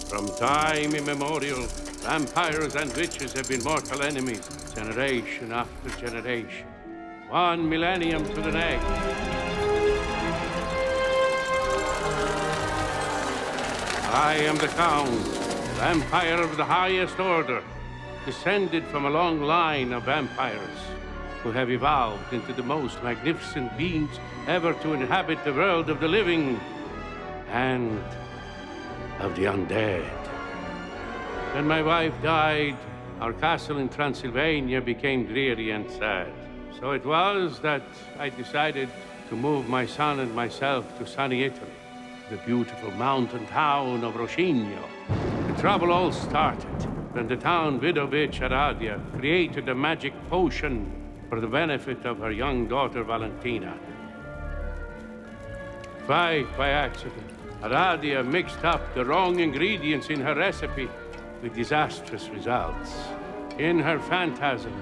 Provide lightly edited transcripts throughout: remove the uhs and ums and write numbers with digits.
From time immemorial, vampires and witches have been mortal enemies, generation after generation. One millennium to the next. I am the Count, vampire of the highest order, descended from a long line of vampires who have evolved into the most magnificent beings ever to inhabit the world of the living and of the undead. When my wife died, our castle in Transylvania became dreary and sad. So it was that I decided to move my son and myself to sunny Italy, the beautiful mountain town of Roscigno. The trouble all started when the town widow witch Aradia created a magic potion for the benefit of her young daughter Valentina. Quite by accident, Aradia mixed up the wrong ingredients in her recipe with disastrous results. In her phantasm,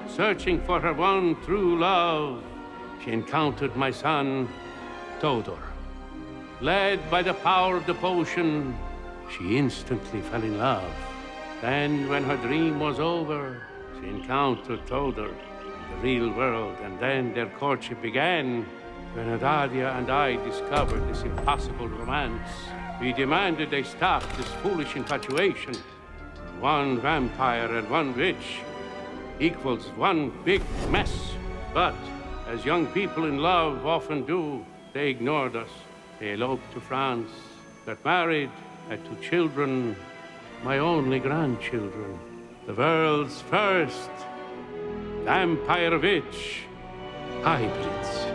searching for her one true love, she encountered my son, Todor. Led by the power of the potion, she instantly fell in love. Then, when her dream was over, she encountered Todor in the real world, and then their courtship began. When Aradia and I discovered this impossible romance, we demanded they stop this foolish infatuation. One vampire and one witch equals one big mess. But, as young people in love often do, they ignored us. They eloped to France, got married, had 2 children, my only grandchildren. The world's first vampire-witch hybrids.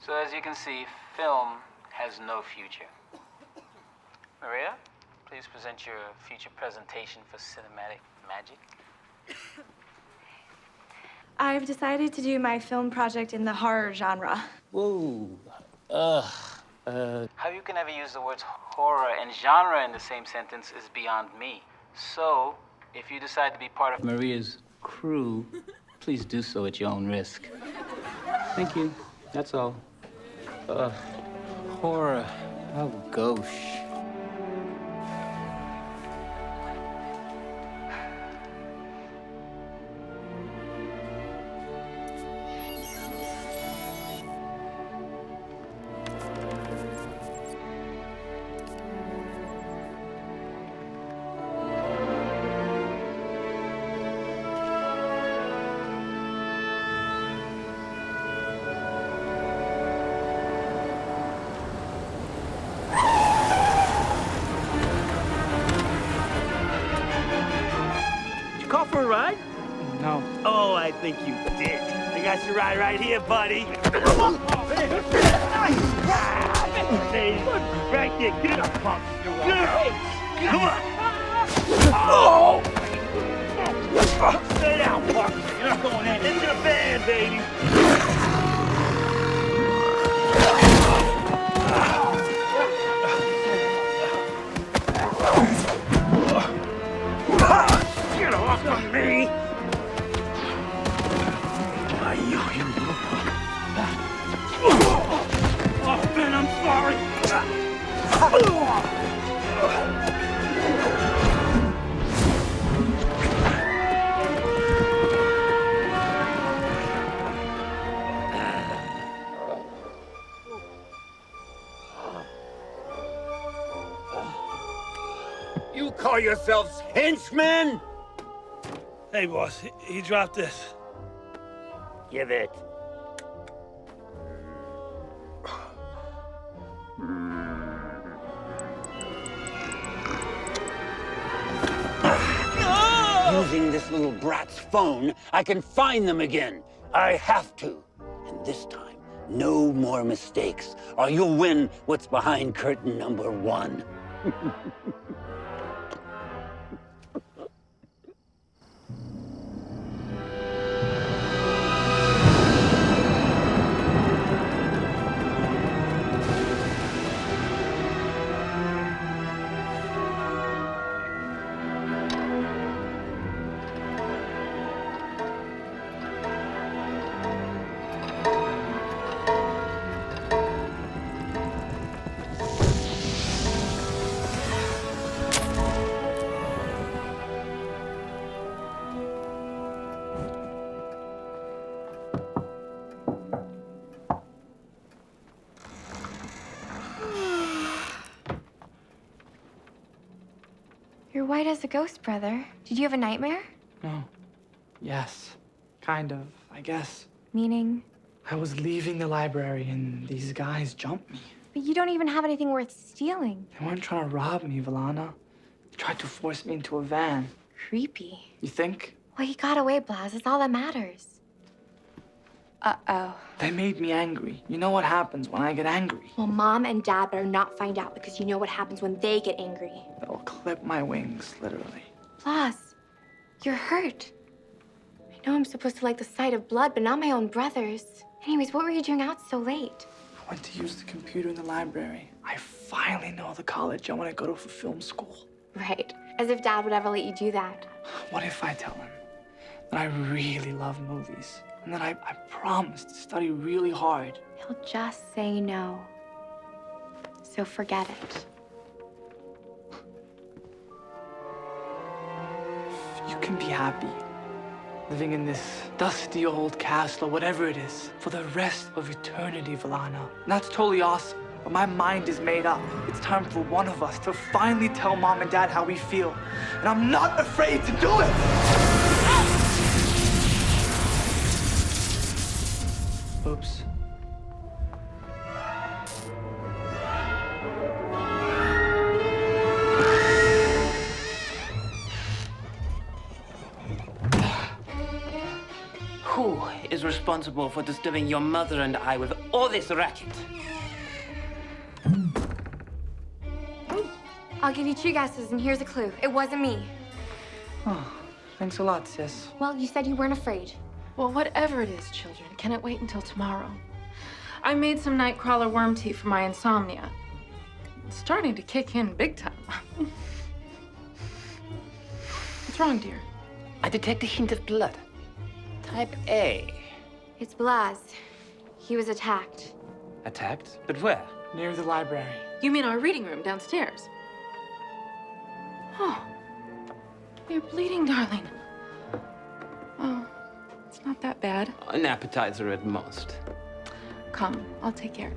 So as you can see, film has no future. Maria, please present your future presentation for cinematic magic. I've decided to do my film project in the horror genre. Whoa. How you can ever use the words horror and genre in the same sentence is beyond me. So, if you decide to be part of Maria's crew, please do so at your own risk. Thank you. That's all. Horror. Oh, gosh. Call for a ride? No. Oh, I think you did. I got your ride right here, buddy. Hey, right there. Get up, punk. Get up. Come on. Oh! Stay down, punk. You're not going in. Into the van, baby. Get off of me! You little punk. Oh, Ben, I'm sorry. You call yourselves henchmen? Hey, boss, he dropped this. Give it. Using this little brat's phone, I can find them again. I have to. And this time, no more mistakes, or you'll win what's behind curtain number 1. You're white as a ghost, brother. Did you have a nightmare? No. Yes. Kind of, I guess. Meaning? I was leaving the library and these guys jumped me. But you don't even have anything worth stealing. They weren't trying to rob me, Valana. They tried to force me into a van. Creepy. You think? Well, he got away, Blas. It's all that matters. Uh-oh. They made me angry. You know what happens when I get angry? Well, Mom and Dad better not find out because you know what happens when they get angry. They'll clip my wings, literally. Blas, you're hurt. I know I'm supposed to like the sight of blood, but not my own brother's. Anyways, what were you doing out so late? I went to use the computer in the library. I finally know the college I want to go to for film school. Right. As if Dad would ever let you do that. What if I tell him that I really love movies and that I promised to study really hard? He'll just say no. So forget it. You can be happy living in this dusty old castle, whatever it is, for the rest of eternity, Valana. And that's totally awesome, but my mind is made up. It's time for one of us to finally tell Mom and Dad how we feel. And I'm not afraid to do it! Oops. Who is responsible for disturbing your mother and I with all this racket? I'll give you two guesses, and here's a clue. It wasn't me. Oh, thanks a lot, sis. Well, you said you weren't afraid. Well, whatever it is, children, can it wait until tomorrow? I made some Nightcrawler worm tea for my insomnia. It's starting to kick in big time. What's wrong, dear? I detect a hint of blood. Type A. It's Blas. He was attacked. Attacked? But where? Near the library. You mean our reading room downstairs? Oh, you're bleeding, darling. Oh, it's not that bad. An appetizer at most. Come, I'll take care.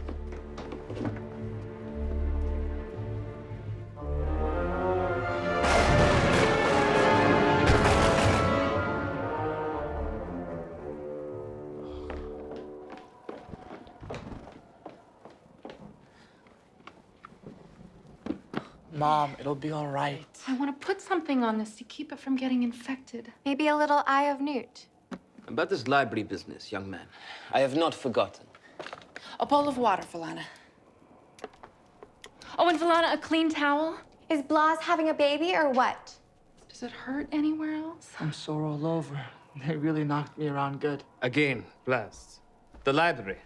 Mom, it'll be all right. I want to put something on this to keep it from getting infected. Maybe a little Eye of Newt. About this library business, young man, I have not forgotten. A bowl of water, Valana. Oh, and Valana, a clean towel. Is Blas having a baby or what? Does it hurt anywhere else? I'm sore all over. They really knocked me around good. Again, Blast. The library.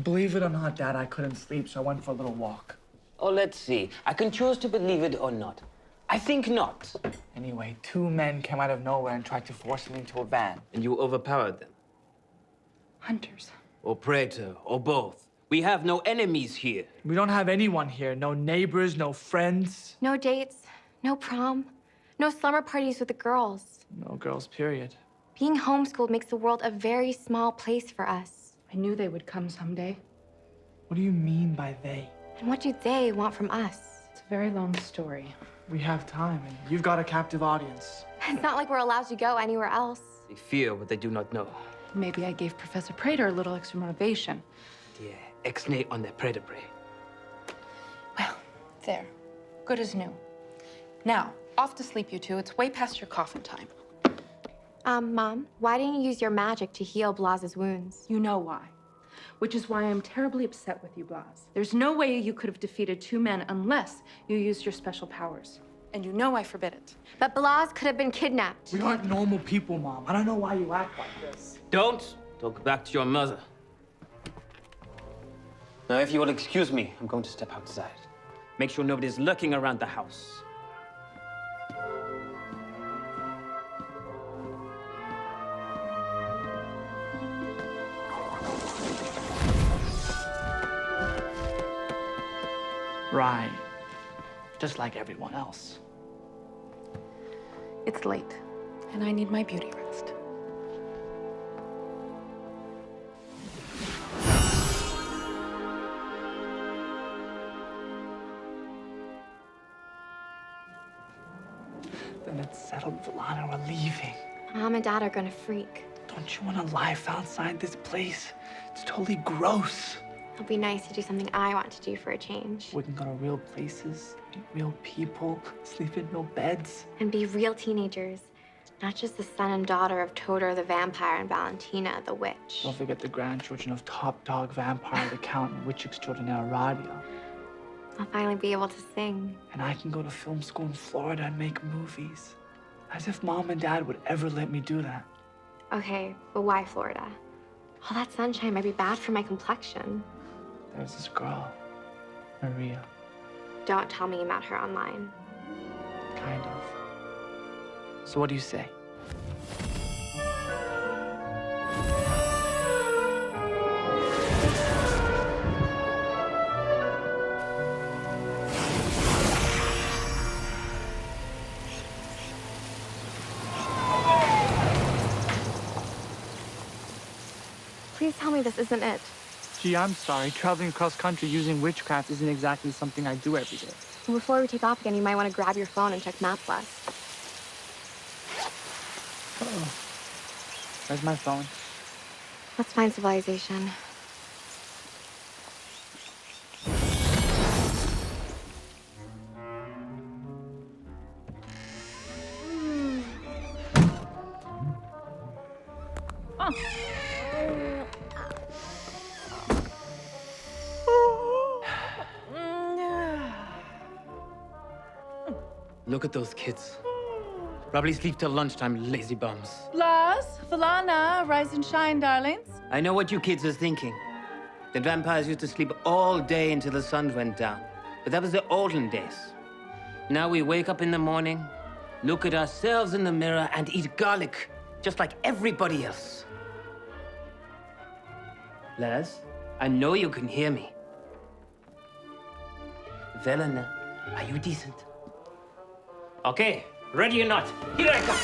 Believe it or not, Dad, I couldn't sleep, so I went for a little walk. Oh, let's see. I can choose to believe it or not. I think not. Anyway, two men came out of nowhere and tried to force me into a van. And you overpowered them. Hunters. Or Praetor, or both. We have no enemies here. We don't have anyone here. No neighbors, no friends. No dates, no prom, no slumber parties with the girls. No girls, period. Being homeschooled makes the world a very small place for us. I knew they would come someday. What do you mean by they? And what do they want from us? It's a very long story. We have time, and you've got a captive audience. It's not like we're allowed to go anywhere else. They fear what they do not know. Maybe I gave Professor Prater a little extra motivation. Yeah, ex-nay on their Praetor. Well, there. Good as new. Now, off to sleep, you two. It's way past your coffin time. Mom, why didn't you use your magic to heal Blas's wounds? You know why. which is why I'm terribly upset with you, Blas. There's no way you could have defeated 2 men unless you used your special powers. And you know I forbid it. But Blas could have been kidnapped. We aren't normal people, Mom. I don't know why you act like this. Don't talk back to your mother. Now, if you will excuse me, I'm going to step outside. Make sure nobody's lurking around the house. Right. Just like everyone else. It's late, and I need my beauty rest. Then it's settled, Valana. We're leaving. Mom and Dad are gonna freak. Don't you want to life outside this place? It's totally gross. It'll be nice to do something I want to do for a change. We can go to real places, meet real people, sleep in real beds. And be real teenagers. Not just the son and daughter of Todor the vampire and Valentina the witch. Don't forget the grandchildren of top dog vampire, the count, and witch extraordinaire Radia. I'll finally be able to sing. And I can go to film school in Florida and make movies. As if Mom and Dad would ever let me do that. Okay, but why Florida? All that sunshine might be bad for my complexion. There's this girl, Maria, Don't tell me you met her online. kind of. So what do you say? Please tell me this isn't it. Gee, I'm sorry. Traveling across country using witchcraft isn't exactly something I do every day. Before we take off again, you might want to grab your phone and check MapQuest. Uh-oh. Where's my phone? Let's find civilization. Look at those kids. Probably sleep till lunchtime, lazy bums. Blas, Valana, rise and shine, darlings. I know what you kids are thinking. The vampires used to sleep all day until the sun went down. But that was the olden days. Now we wake up in the morning, look at ourselves in the mirror, and eat garlic, just like everybody else. Les, I know you can hear me. Velena, are you decent? Okay, ready or not, here I come.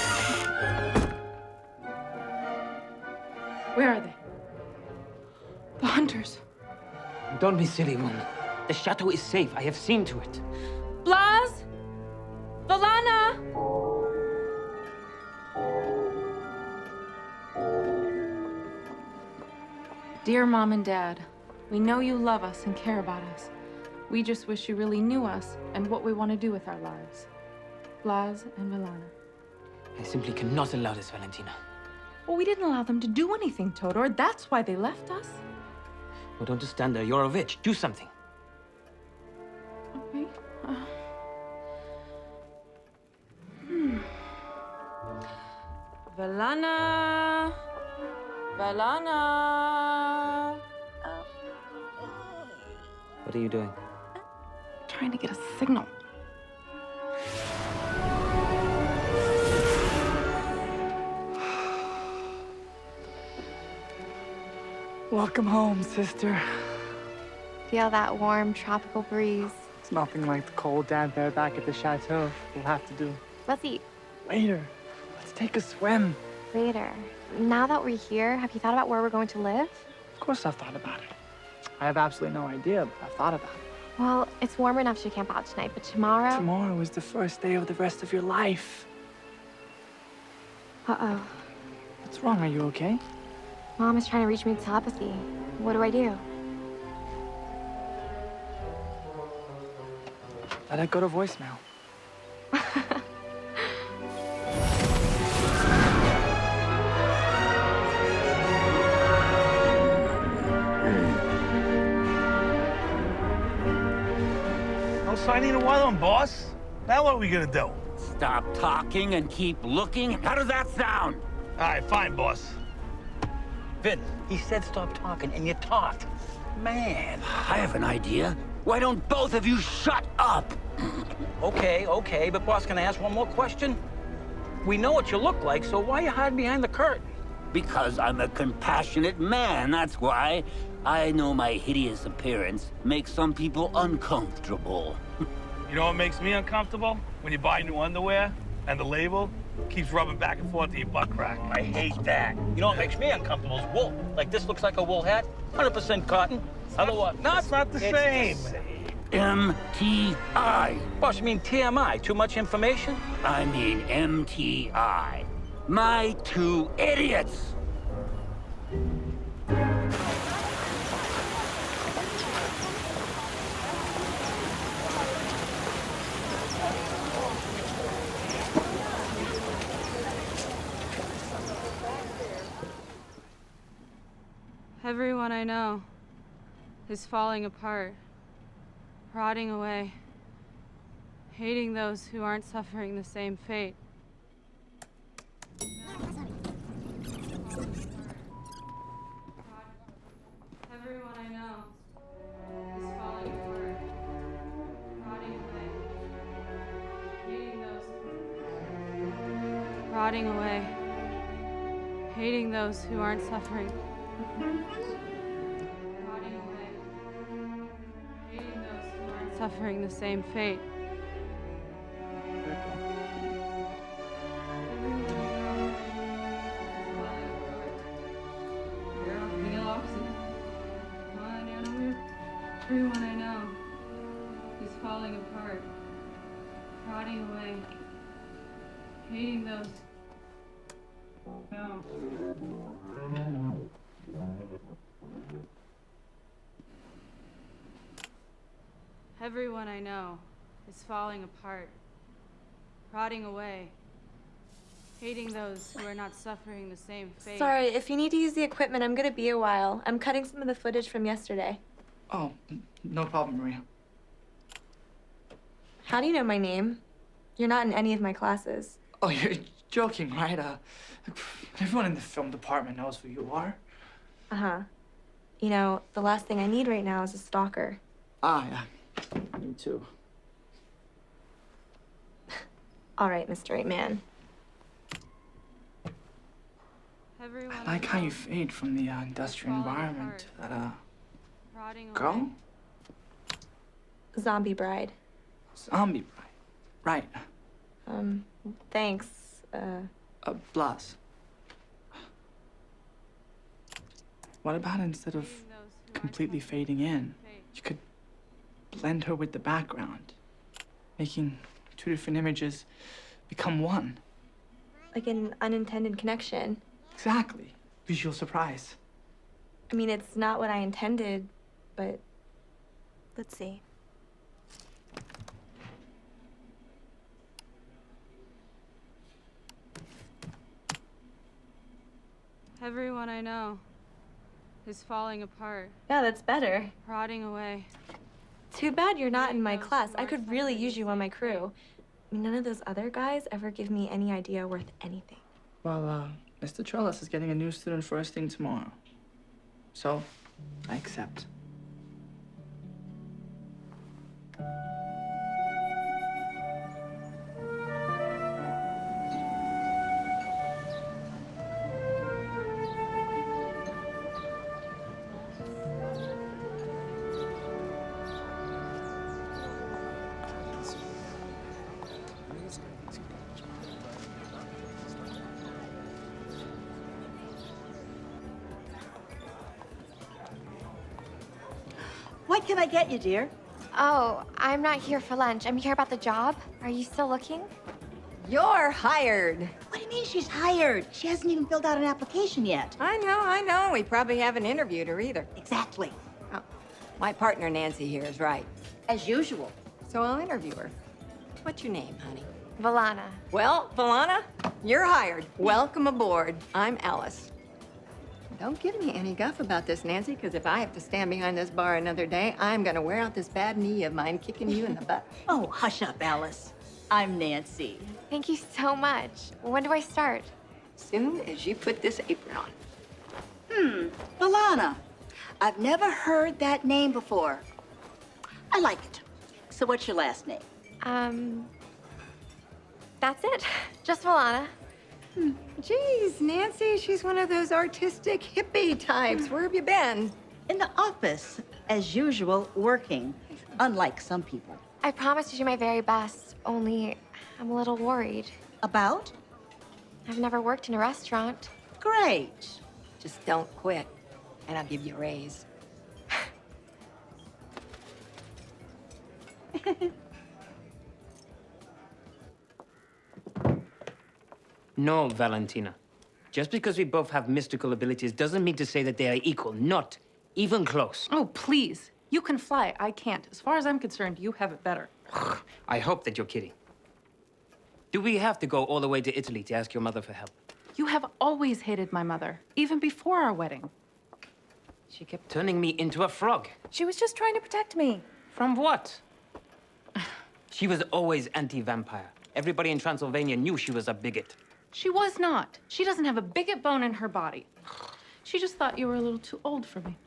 Where are they? The hunters. Don't be silly, woman. The chateau is safe. I have seen to it. Blas! Valana! Dear Mom and Dad, we know you love us and care about us. We just wish you really knew us and what we want to do with our lives. Blas and Valana. I simply cannot allow this, Valentina. Well, we didn't allow them to do anything, Todor. That's why they left us. Well, don't just stand there. You're a witch. Do something. Okay. Valana. Valana. What are you doing? Trying to get a signal. Welcome home, sister. Feel that warm tropical breeze. It's nothing like the cold damp air back at the chateau. We'll have to do Let's eat later. Let's take a swim. later. Now that we're here, have you thought about where we're going to live? Of course I've thought about it. I have absolutely no idea, but I've thought about it. Well, it's warm enough to camp out tonight, but tomorrow... Tomorrow is the first day of the rest of your life. Uh-oh. What's wrong? Are you okay? Mom is trying to reach me with telepathy. What do I do? Let it go to voicemail. So I need a while on, boss. Now what are we gonna do? Stop talking and keep looking? How does that sound? All right, fine, boss. Vin, he said stop talking, and you talked. Man, I have an idea. Why don't both of you shut up? Okay, but boss, can I ask one more question? We know what you look like, so why are you hiding behind the curtain? Because I'm a compassionate man, that's why. I know my hideous appearance makes some people uncomfortable. You know what makes me uncomfortable? When you buy new underwear and the label keeps rubbing back and forth to your butt crack. I hate that. You know what makes me uncomfortable is wool. Like this looks like a wool hat, 100% cotton. Otherwise, It's not the same. MTI. Boss, you mean TMI? Too much information? I mean MTI. My two idiots. Everyone I know is falling apart, rotting away, hating those who aren't suffering the same fate. Everyone I know is falling apart, rotting away, hating those who aren't suffering. Rotting away, hating those who aren't suffering the same fate. Everyone I know is falling apart, rotting away, hating those. No. Everyone I know is falling apart, rotting away, hating those who are not suffering the same fate. Sorry, if you need to use the equipment, I'm gonna be a while. I'm cutting some of the footage from yesterday. Oh, no problem, Maria. How do you know my name? You're not in any of my classes. Oh, you're joking, right? Everyone in the film department knows who you are. Uh-huh. You know, the last thing I need right now is a stalker. Ah, yeah. Me too. All right, Mr. Right Man. Everyone I like how you fade from the industrial environment to that, rotting girl? away. Zombie Bride. Zombie bride. Right. Thanks. Blas. What about instead of Hating those who aren't completely suffering fading the in, same fate. you could blend her with the background, making two different images become one. Like an unintended connection. Exactly. Visual surprise. I mean, it's not what I intended, but let's see. Everyone I know is falling apart, Yeah, that's better. rotting away. Too bad you're not in my class. I could really use you on my crew. I mean, none of those other guys ever give me any idea worth anything. Well, Mr. Trellis is getting a new student first thing tomorrow. So, I accept. What can I get you, dear? Oh, I'm not here for lunch. I'm here about the job. Are you still looking? You're hired. What do you mean she's hired? She hasn't even filled out an application yet. I know. We probably haven't interviewed her either. Exactly. Oh, my partner Nancy here is right. As usual. So I'll interview her. What's your name, honey? Valana. Well, Valana, you're hired. Welcome aboard. I'm Alice. Don't give me any guff about this, Nancy, because if I have to stand behind this bar another day, I'm gonna wear out this bad knee of mine kicking you in the butt. Oh, hush up, Alice. I'm Nancy. Thank you so much. When do I start? Soon as you put this apron on. Valana. I've never heard that name before. I like it. So what's your last name? That's it. Just Valana. Geez, Nancy, she's one of those artistic hippie types. Where have you been? In the office, as usual, working. Unlike some people. I promise to do my very best, only I'm a little worried. About? I've never worked in a restaurant. Great. Just don't quit, and I'll give you a raise. No, Valentina. Just because we both have mystical abilities doesn't mean to say that they are equal. Not even close. Oh, please. You can fly. I can't. As far as I'm concerned, you have it better. I hope that you're kidding. Do we have to go all the way to Italy to ask your mother for help? You have always hated my mother, even before our wedding. She kept turning me into a frog. She was just trying to protect me. From what? She was always anti-vampire. Everybody in Transylvania knew she was a bigot. She was not. She doesn't have a bigot bone in her body. She just thought you were a little too old for me.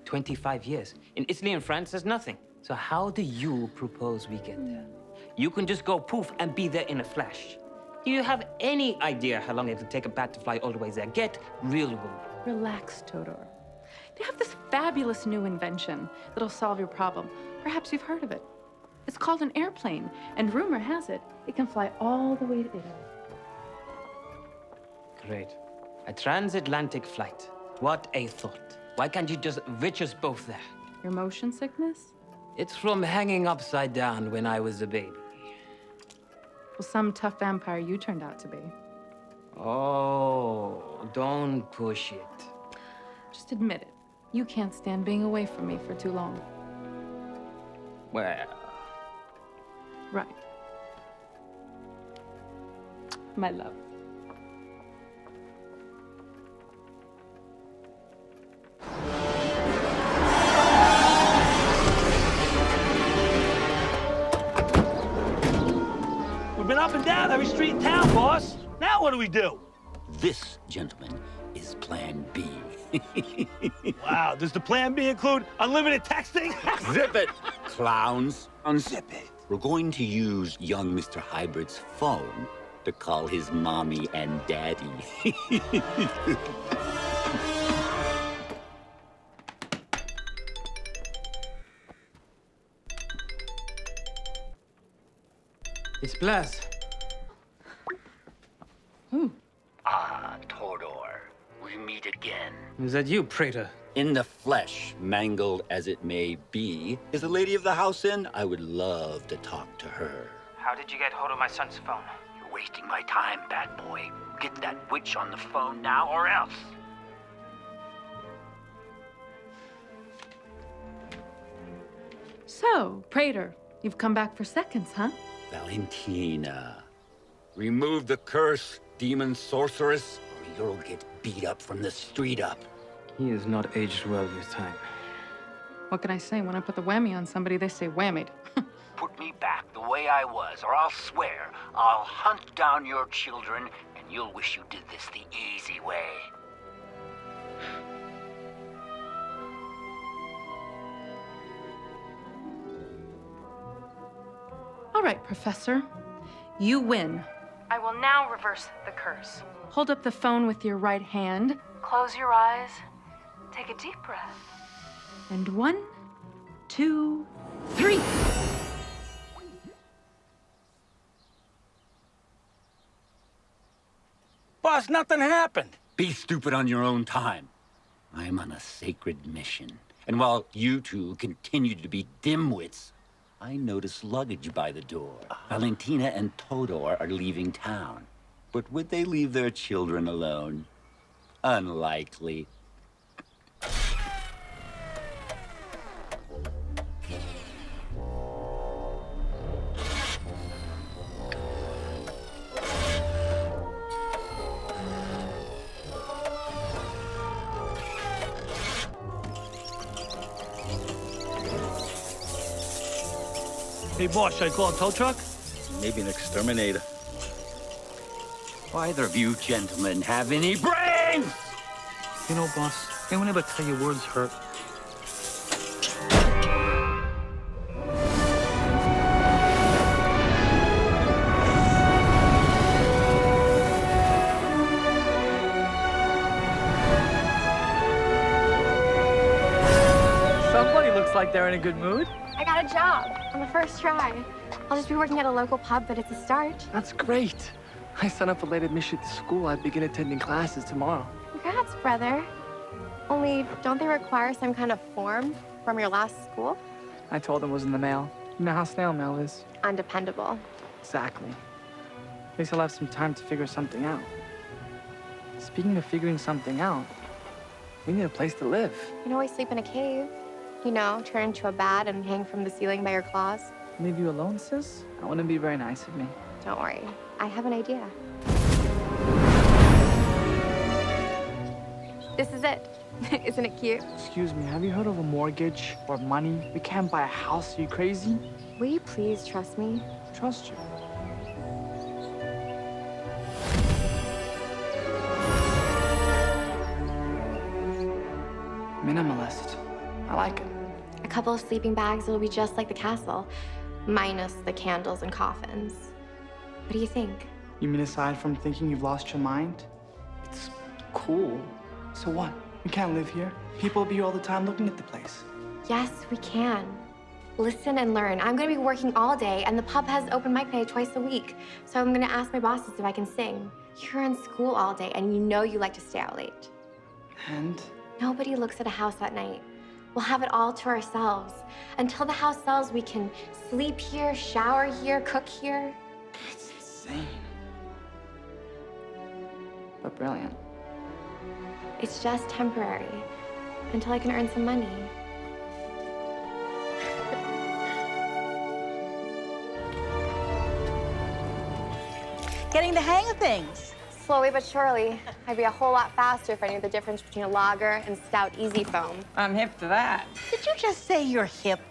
25 years. In Italy and France, there's nothing. So how do you propose we get there? You can just go poof and be there in a flash. Do you have any idea how long it'll take a bat to fly all the way there? Get real, woman. Relax, Todor. They have this fabulous new invention that'll solve your problem. Perhaps you've heard of it. It's called an airplane, and rumor has it, it can fly all the way to Italy. Great. A transatlantic flight. What a thought. Why can't you just reach us both there? Your motion sickness? It's from hanging upside down when I was a baby. Well, some tough vampire you turned out to be. Oh, don't push it. Just admit it. You can't stand being away from me for too long. Well, Right. My love. We've been up and down every street in town, boss. Now what do we do? This, gentlemen, is Plan B. Wow, does the plan B include unlimited texting? Zip it, clowns. Unzip it. We're going to use young Mr. Hybrid's phone to call his mommy and daddy. it's Blas. Ah, Todor, we meet again. Is that you, Praetor? In the flesh, mangled as it may be, is the lady of the house in? I would love to talk to her. How did you get hold of my son's phone? You're wasting my time, bad boy. Get that witch on the phone now or else. So, Praetor, you've come back for seconds, huh? Valentina, remove the curse, demon sorceress, or you'll get beat up from the street up. He has not aged well with time. What can I say? When I put the whammy on somebody, they say whammied. Put me back the way I was, or I'll swear I'll hunt down your children, and you'll wish you did this the easy way. All right, Professor. You win. I will now reverse the curse. Hold up the phone with your right hand. Close your eyes. Take a deep breath. And 1, 2, 3. Boss, nothing happened. Be stupid on your own time. I'm on a sacred mission. And while you two continue to be dimwits, I notice luggage by the door. Valentina and Todor are leaving town. But would they leave their children alone? Unlikely. Hey, boss, should I call a tow truck? Maybe an exterminator. Do either of you gentlemen have any brains? You know, boss, anyone ever tell you words hurt? Somebody looks like they're in a good mood. I got a job on the first try. I'll just be working at a local pub, but it's a start. That's great. I signed up for late admission to school. I begin attending classes tomorrow. Congrats, brother. Only, don't they require some kind of form from your last school? I told them it was in the mail. You know how snail mail is. Undependable. Exactly. At least I'll have some time to figure something out. Speaking of figuring something out, we need a place to live. You can always sleep in a cave. You know, turn into a bat and hang from the ceiling by your claws. Leave you alone, sis? That wouldn't be very nice of me. Don't worry, I have an idea. This is it. Isn't it cute? Excuse me, have you heard of a mortgage or money? We can't buy a house. Are you crazy? Will you please trust me? Trust you. Minimalist. I like it. A couple of sleeping bags will be just like the castle, minus the candles and coffins. What do you think? You mean aside from thinking you've lost your mind? It's cool. So what? We can't live here. People will be here all the time looking at the place. Yes, we can. Listen and learn. I'm gonna be working all day, and the pub has open mic night twice a week. So I'm gonna ask my bosses if I can sing. You're in school all day, and you know you like to stay out late. And? Nobody looks at a house at night. We'll have it all to ourselves. Until the house sells, we can sleep here, shower here, cook here. It's insane. But brilliant. It's just temporary, until I can earn some money. Getting the hang of things. Slowly but surely. I'd be a whole lot faster if I knew the difference between a lager and stout easy foam. I'm hip to that. Did you just say you're hip?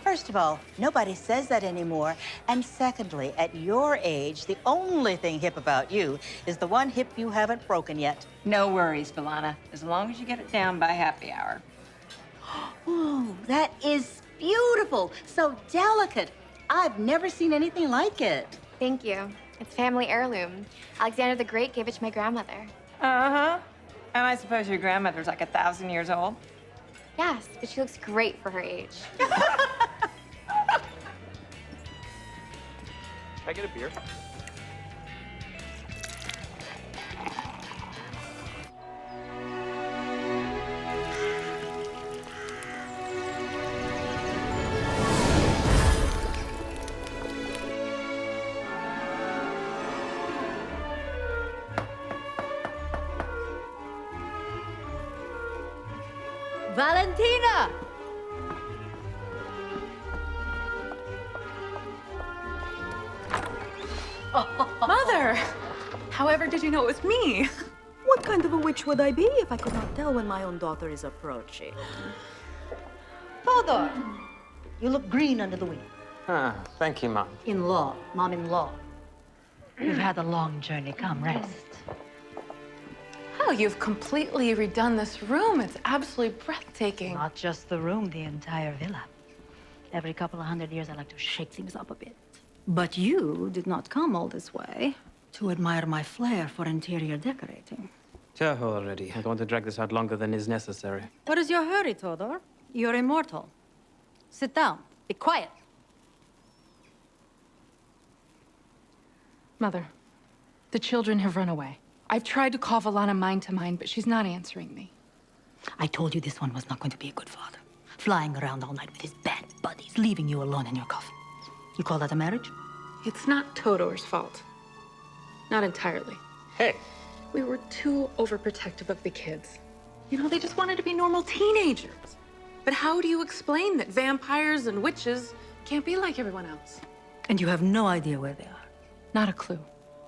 First of all, nobody says that anymore. And secondly, at your age, the only thing hip about you is the one hip you haven't broken yet. No worries, Valana, as long as you get it down by happy hour. Ooh, that is beautiful. So delicate. I've never seen anything like it. Thank you. It's family heirloom. Alexander the Great gave it to my grandmother. Uh-huh. And I suppose your grandmother's like 1,000 years old? Yes, but she looks great for her age. Can I get a beer? Valentina! Mother! However did you know it was me? What kind of a witch would I be if I could not tell when my own daughter is approaching? Fodor, you look green under the wing. Ah, thank you, Mom. In-law, mom-in-law. You've had a long journey. Come, rest. Oh, you've completely redone this room. It's absolutely breathtaking. Not just the room, the entire villa. Every couple of 100 years, I like to shake things up a bit. But you did not come all this way to admire my flair for interior decorating. Tell her already. I don't want to drag this out longer than is necessary. What is your hurry, Todor? You're immortal. Sit down. Be quiet. Mother, the children have run away. I've tried to call Valana mind to mind, but she's not answering me. I told you this one was not going to be a good father. Flying around all night with his bad buddies, leaving you alone in your coffin. You call that a marriage? It's not Todor's fault. Not entirely. Hey. We were too overprotective of the kids. You know, they just wanted to be normal teenagers. But how do you explain that vampires and witches can't be like everyone else? And you have no idea where they are? Not a clue.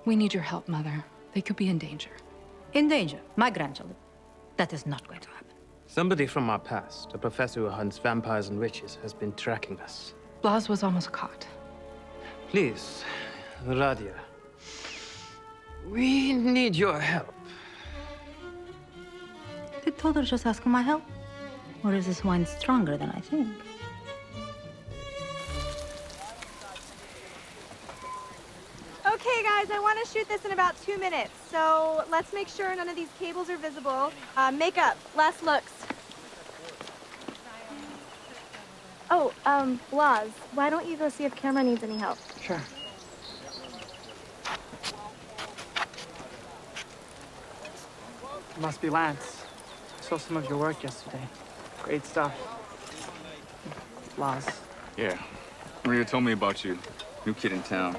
We need your help, Mother. They could be in danger. In danger? My grandchildren? That is not going to happen. Somebody from our past, a professor who hunts vampires and witches, has been tracking us. Blas was almost caught. Please, Radia. We need your help. Did Todor just ask for my help? Or is this wine stronger than I think? Okay, guys, I want to shoot this in about 2 minutes. So let's make sure none of these cables are visible. Makeup, last looks. Oh, Laz, why don't you go see if camera needs any help? Sure. Must be Lance. I saw some of your work yesterday. Great stuff. Laz. Yeah. Maria told me about you. New kid in town.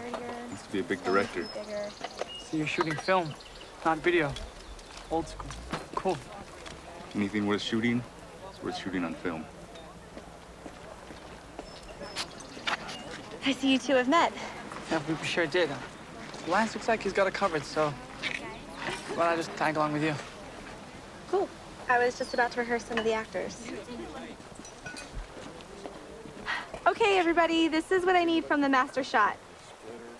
Used to be a big director. So you're shooting film, not video. Old school. Cool. Anything worth shooting is worth shooting on film. I see you two have met. Yeah, we sure did. Lance looks like he's got it covered, so why don't I just tag along with you? Cool. I was just about to rehearse some of the actors. Okay, everybody, this is what I need from the master shot.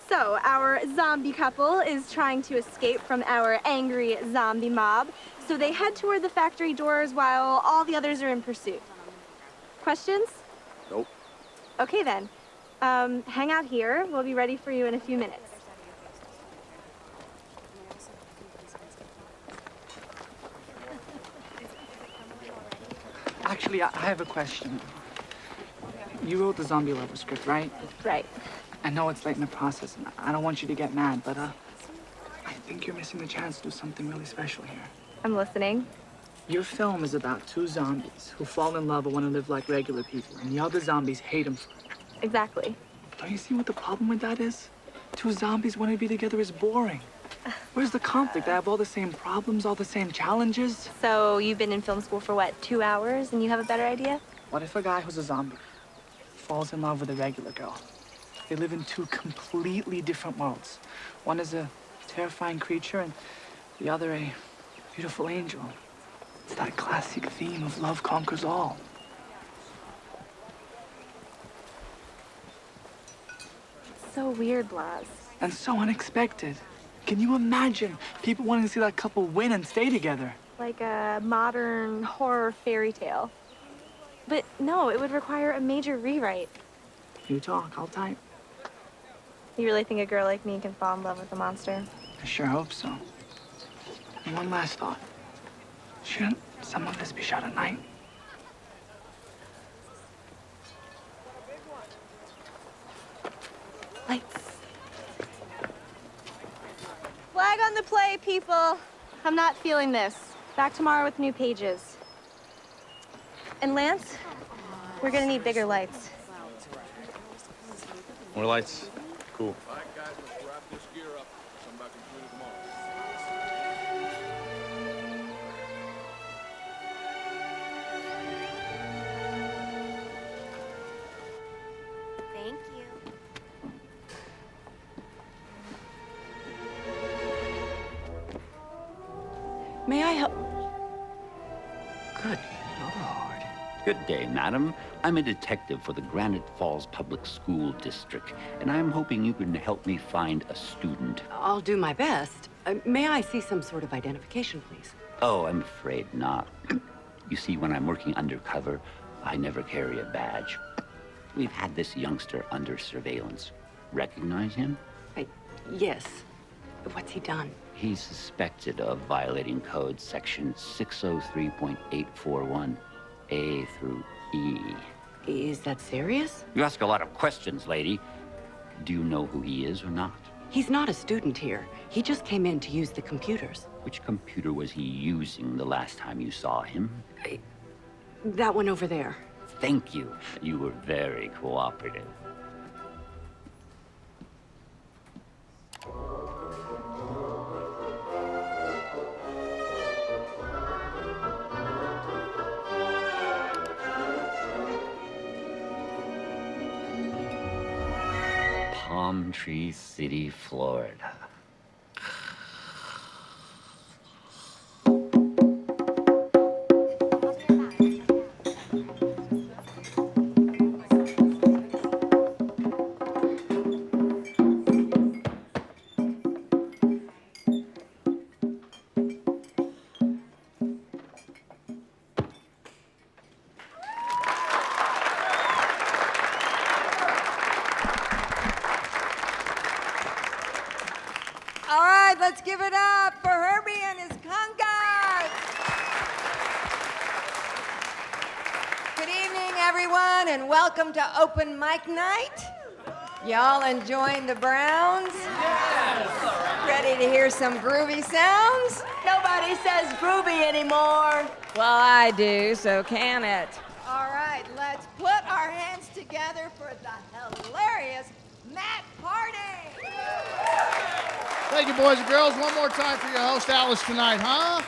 So, our zombie couple is trying to escape from our angry zombie mob, so they head toward the factory doors while all the others are in pursuit. Questions? Nope. Okay, then. Hang out here. We'll be ready for you in a few minutes. Actually, I have a question. You wrote the zombie lover script, right? Right. I know it's late in the process, and I don't want you to get mad, but I think you're missing the chance to do something really special here. I'm listening. Your film is about two zombies who fall in love and want to live like regular people, and the other zombies hate them for it. Exactly. Don't you see what the problem with that is? Two zombies wanting to be together is boring. Where's the conflict? They have all the same problems, all the same challenges. So you've been in film school for what, 2 hours, and you have a better idea? What if a guy who's a zombie falls in love with a regular girl? They live in two completely different worlds. One is a terrifying creature, and the other a beautiful angel. It's that classic theme of love conquers all. So weird, Blas. And so unexpected. Can you imagine people wanting to see that couple win and stay together? Like a modern horror fairy tale. But no, it would require a major rewrite. You talk, I'll type. You really think a girl like me can fall in love with a monster? I sure hope so. And one last thought. Shouldn't some of this be shot at night? Lights. Flag on the play, people. I'm not feeling this. Back tomorrow with new pages. And Lance, we're gonna need bigger lights. More lights. Cool. Thank you. May I help? Good Lord. Good day, madam. I'm a detective for the Granite Falls Public School District, and I'm hoping you can help me find a student. I'll do my best. May I see some sort of identification, please? Oh, I'm afraid not. You see, when I'm working undercover, I never carry a badge. We've had this youngster under surveillance. Recognize him? Yes. What's he done? He's suspected of violating code section 603.841, A through E. Is that serious? You ask a lot of questions, lady. Do you know who he is or not? He's not a student here. He just came in to use the computers. Which computer was he using the last time you saw him? That one over there. Thank you. You were very cooperative. Palm Tree City, Florida. let's give it up for Herbie and his congas. Good evening, everyone, and welcome to Open Mic Night. Y'all enjoying the Browns? Yes. Ready to hear some groovy sounds? Nobody says groovy anymore. Well, I do, so can it. All right, let's put our hands together for the hilarious Matt Hardy. Thank you, boys and girls. One more time for your host, Alice, tonight, huh?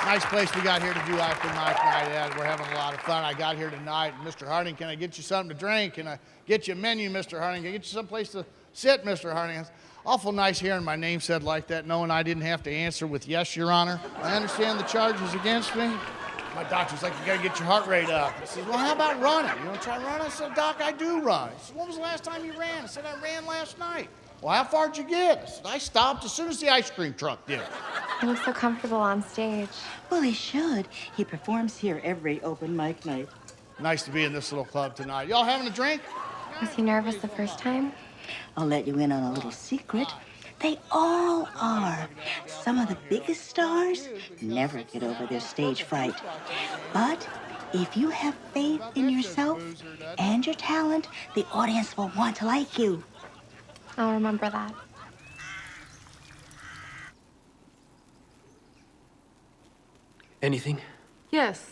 Nice place we got here to do Open Mic Night at. We're having a lot of fun. I got here tonight, and Mr. Harding, can I get you something to drink? Can I get you a menu, Mr. Harding? Can I get you someplace to sit, Mr. Harding? It's awful nice hearing my name said like that, knowing I didn't have to answer with yes, Your Honor. I understand the charges against me. My doctor's like, you gotta get your heart rate up. I said, well, how about running? You wanna try running? I said, Doc, I do run. He said, when was the last time you ran? I said, I ran last night. Well, how far did you get? I said, I stopped as soon as the ice cream truck did. He looks so comfortable on stage. Well, he should. He performs here every Open Mic Night. Nice to be in this little club tonight. Y'all having a drink? Was he nervous the first time? I'll let you in on a little secret. They all are. Some of the biggest stars never get over their stage fright. But if you have faith in yourself and your talent, the audience will want to like you. I'll remember that. Anything? Yes,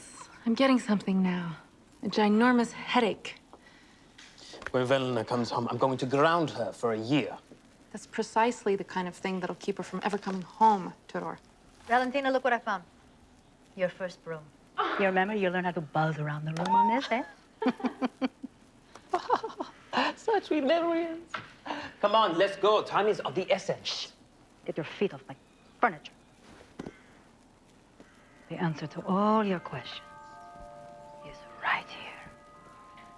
I'm getting something now. A ginormous headache. When Velena comes home, I'm going to ground her for a year. That's precisely the kind of thing that'll keep her from ever coming home, Tudor. Valentina, look what I found. Your first broom. You remember? You learn how to buzz around the room on this, eh? Such memories. Come on, let's go. Time is of the essence. Get your feet off my furniture. The answer to all your questions is right here.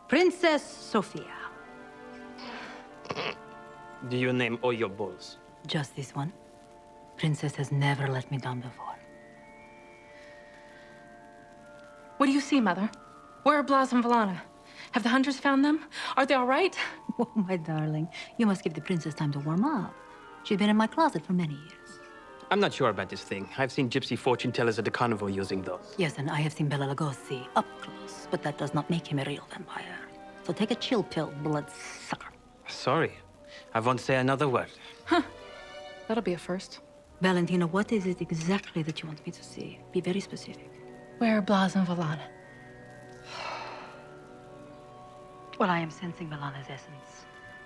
Princess Sophia. Do you name all your balls? Just this one. Princess has never let me down before. What do you see, Mother? Where are Blas and Valana? Have the hunters found them? Are they all right? Oh, my darling. You must give the princess time to warm up. She's been in my closet for many years. I'm not sure about this thing. I've seen gypsy fortune tellers at the carnival using those. Yes, and I have seen Bela Lugosi up close, but that does not make him a real vampire. So take a chill pill, bloodsucker. Sorry. I won't say another word. Huh. That'll be a first. Valentina, what is it exactly that you want me to see? Be very specific. Where are Blas and Valana? Well, I am sensing Valana's essence,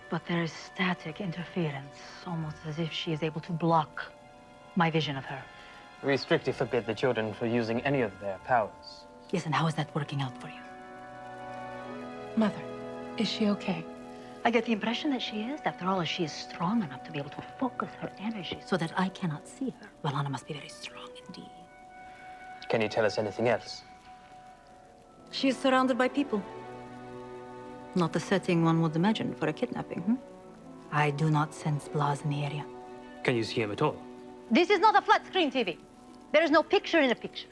but there is static interference, almost as if she is able to block my vision of her. We strictly forbid the children from using any of their powers. Yes, and how is that working out for you? Mother, is she okay? I get the impression that she is. After all, she is strong enough to be able to focus her energy so that I cannot see her. Valana must be very strong indeed. Can you tell us anything else? She is surrounded by people. Not the setting one would imagine for a kidnapping, I do not sense Blas in the area. Can you see him at all? This is not a flat screen TV. There is no picture in a picture.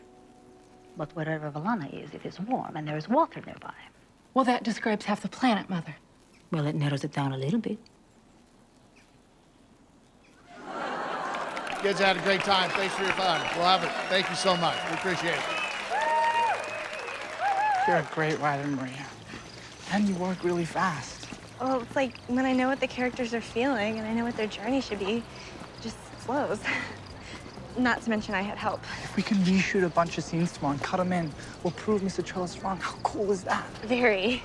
But wherever Valana is, it is warm and there is water nearby. Well, that describes half the planet, Mother. Well, it narrows it down a little bit. You guys had a great time. Thanks for your fun. We'll have it. Thank you so much. We appreciate it. You're a great writer, Maria. And you work really fast. Well, it's like when I know what the characters are feeling and I know what their journey should be, it just flows. Not to mention I had help. If we can reshoot a bunch of scenes tomorrow and cut them in, we'll prove Mr. Trellis wrong. How cool is that? Very.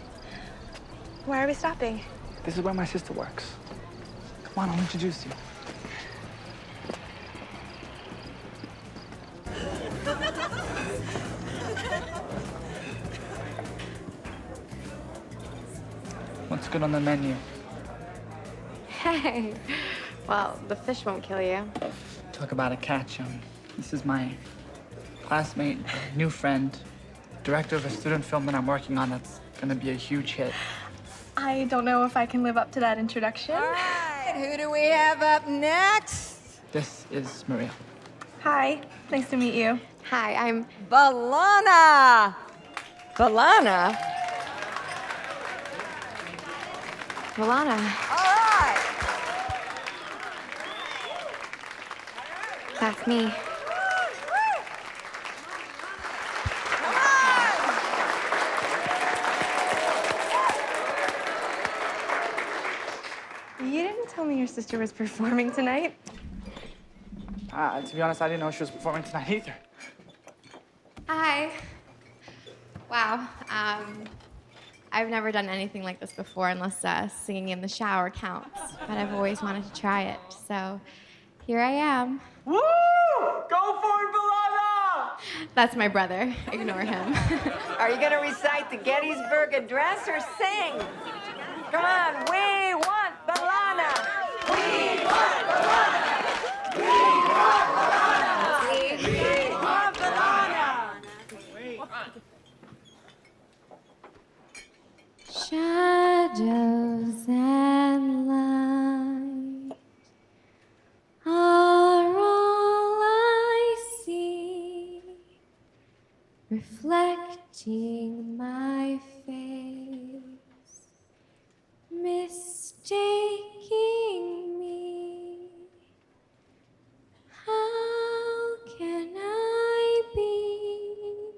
Why are we stopping? This is where my sister works. Come on, I'll introduce you. What's good on the menu? Hey. Well, the fish won't kill you. Talk about a catch. This is my classmate, new friend, director of a student film that I'm working on that's gonna be a huge hit. I don't know if I can live up to that introduction. All right, who do we have up next? This is Maria. Hi, nice to meet you. Hi, I'm Valana. Valana? Valana. All right. That's me. You didn't tell me your sister was performing tonight. To be honest, I didn't know she was performing tonight either. Hi. Wow. I've never done anything like this before unless singing in the shower counts. But I've always wanted to try it. So here I am. Woo! Go for it, Valana! That's my brother. Ignore him. Are you gonna recite the Gettysburg Address or sing? Come on, we want Valana! We want Valana! We want Valana! We want Valana! Shadows and light are all I see, reflecting my face, mistaking me. How can I be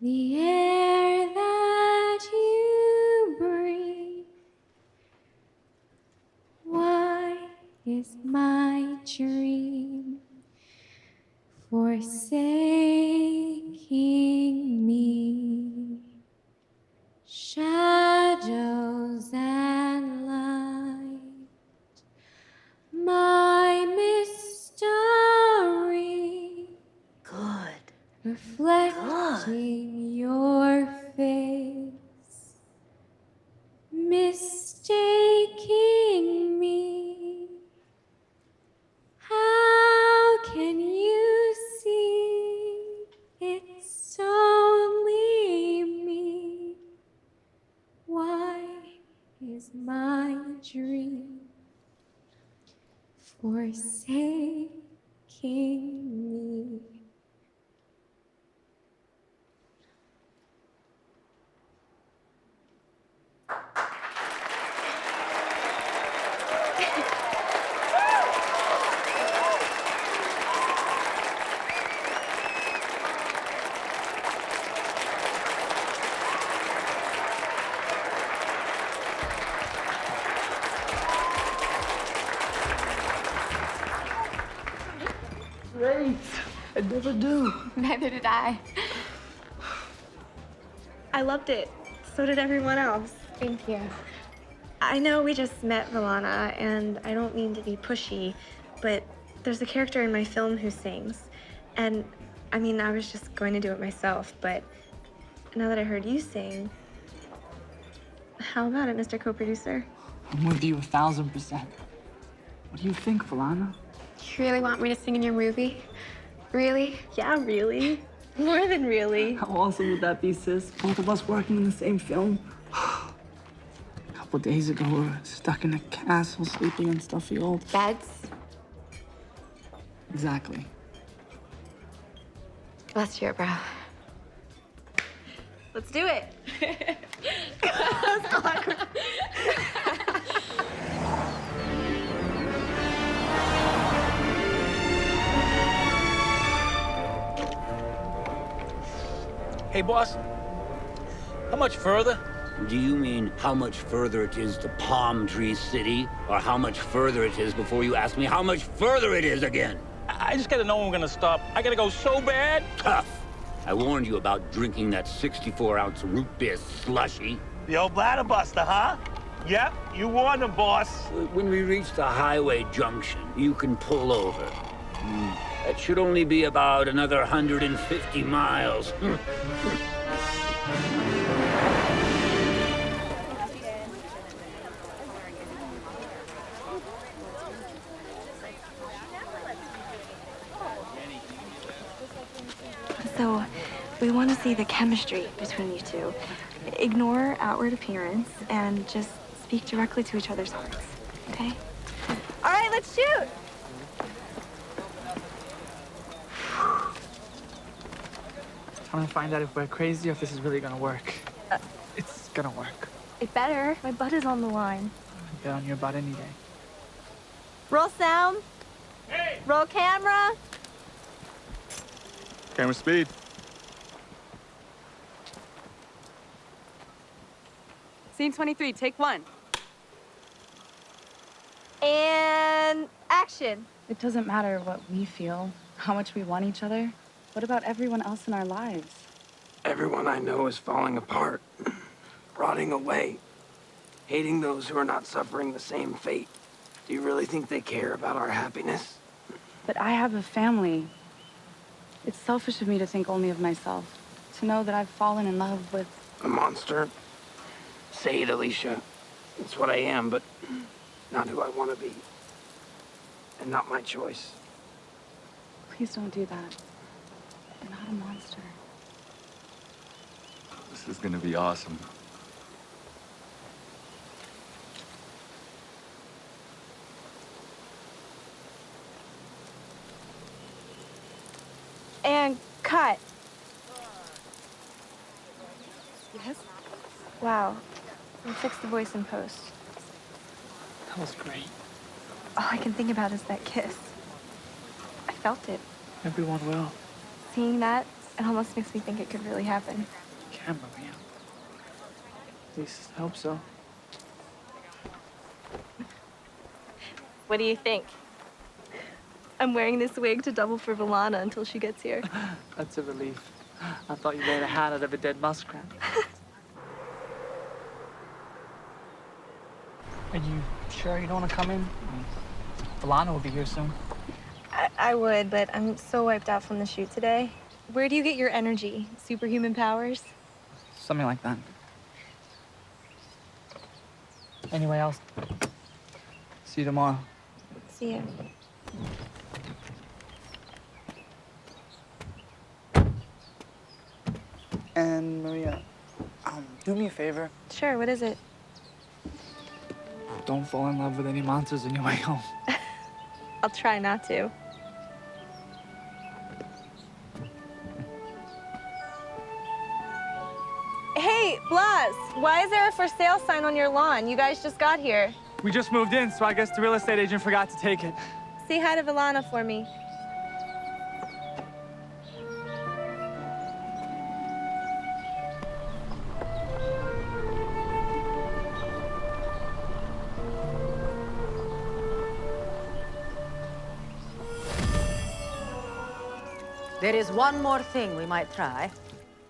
the air that you breathe? Why is my dream forsaking me? Shadows and light, my mystery. Good. Reflecting your face, mistaking me. How can you see it's only me? Why is my dream forsaking me? Great. I never do. Neither did I. I loved it. So did everyone else. Thank you. I know we just met Valana, and I don't mean to be pushy, but there's a character in my film who sings. And I mean, I was just going to do it myself, but now that I heard you sing, how about it, Mr. Co-producer? I'm with you 1,000%. What do you think, Valana? You really want me to sing in your movie? Really? Yeah, really. More than really. How awesome would that be, sis? Both of us working in the same film. A couple days ago, we were stuck in a castle, sleeping in stuffy old beds. Exactly. Let's hear it, bro. Let's do it. That's awkward. Hey, boss. How much further? Do you mean how much further it is to Palm Tree City? Or how much further it is before you ask me how much further it is again? I just gotta know when we're gonna stop. I gotta go so bad. Tough. I warned you about drinking that 64-ounce root beer slushy. The old bladder buster, huh? Yep, you warned him, boss. When we reach the highway junction, you can pull over. That should only be about another 150 miles. So, we want to see the chemistry between you two. Ignore outward appearance and just speak directly to each other's hearts, okay? All right, let's shoot! Trying to find out if we're crazy or if this is really gonna work. It's gonna work. It better. My butt is on the line. I'd bet on your butt any day. Roll sound. Roll camera. Camera speed. Scene 23, take 1. And action. It doesn't matter what we feel, how much we want each other. What about everyone else in our lives? Everyone I know is falling apart, rotting away, hating those who are not suffering the same fate. Do you really think they care about our happiness? But I have a family. It's selfish of me to think only of myself, to know that I've fallen in love with... A monster? Say it, Alicia. It's what I am, but not who I want to be. And not my choice. Please don't do that. You're not a monster. This is gonna be awesome. And cut. Yes? Wow. We'll fix the voice in post. That was great. All I can think about is that kiss. I felt it. Everyone will. Seeing that, it almost makes me think it could really happen. Can, Maria. At least I hope so. What do you think? I'm wearing this wig to double for Valana until she gets here. That's a relief. I thought you made a hat out of a dead muskrat. Are you sure you don't want to come in? Valana will be here soon. I would, but I'm so wiped out from the shoot today. Where do you get your energy? Superhuman powers? Something like that. Anyway, I'll see you tomorrow. See you. And Maria, do me a favor. Sure, what is it? Don't fall in love with any monsters on your way home. I'll try not to. Hey, Blas, why is there a for sale sign on your lawn? You guys just got here. We just moved in, so I guess the real estate agent forgot to take it. Say hi to Valana for me. There is one more thing we might try.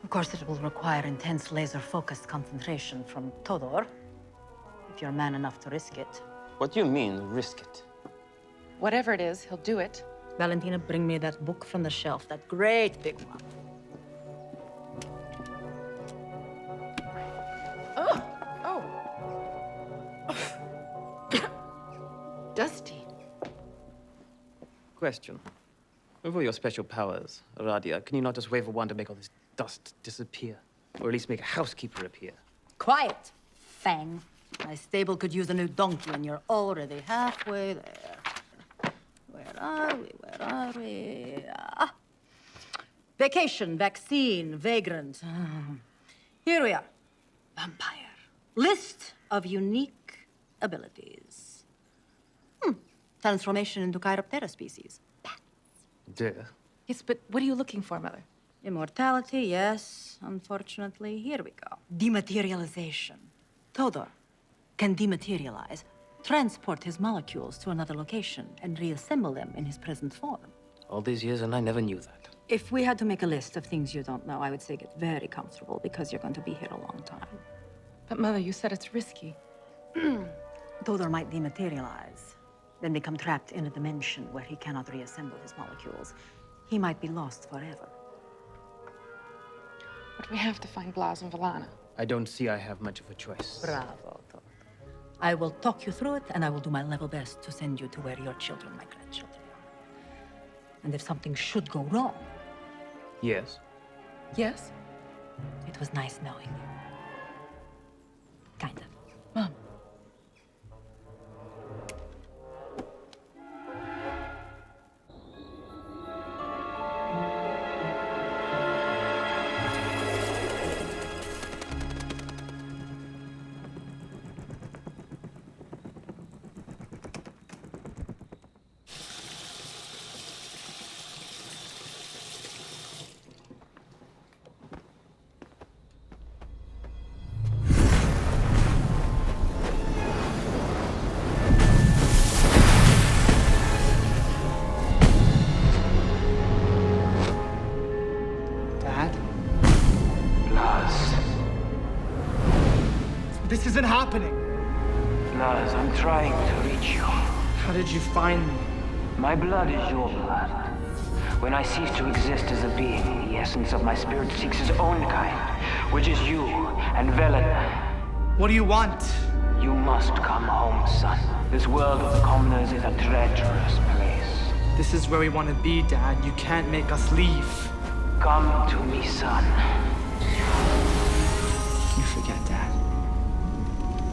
Of course, it will require intense laser-focused concentration from Todor, if you're man enough to risk it. What do you mean, risk it? Whatever it is, he'll do it. Valentina, bring me that book from the shelf, that great big one. Oh. Dusty. Question. With all your special powers, Radia, can you not just wave a wand to make all this dust disappear? Or at least make a housekeeper appear? Quiet, Fang. My stable could use a new donkey, and you're already halfway there. Where are we? Where are we? Ah. Vacation, vaccine, vagrant. Here we are. Vampire. List of unique abilities. Transformation into Chiroptera species. Duh. Yes, but what are you looking for, Mother? Immortality, yes. Unfortunately, here we go. Dematerialization. Todor can dematerialize, transport his molecules to another location, and reassemble them in his present form. All these years and I never knew that. If we had to make a list of things you don't know, I would say get very comfortable because you're going to be here a long time. But Mother, you said it's risky. Todor might dematerialize, then become trapped in a dimension where he cannot reassemble his molecules. He might be lost forever. But we have to find Blas and Valana. I don't see I have much of a choice. Bravo, Todor. I will talk you through it, and I will do my level best to send you to where your children, my grandchildren, are. And if something should go wrong... Yes? Yes? It was nice knowing you. Kind of. Mom. isn't happening. Lars, I'm trying to reach you. How did you find me? My blood is your blood. When I cease to exist as a being, the essence of my spirit seeks its own kind, which is you and Velen. What do you want? You must come home, son. This world of the commoners is a treacherous place. This is where we want to be, Dad. You can't make us leave. Come to me, son. You forget, Dad.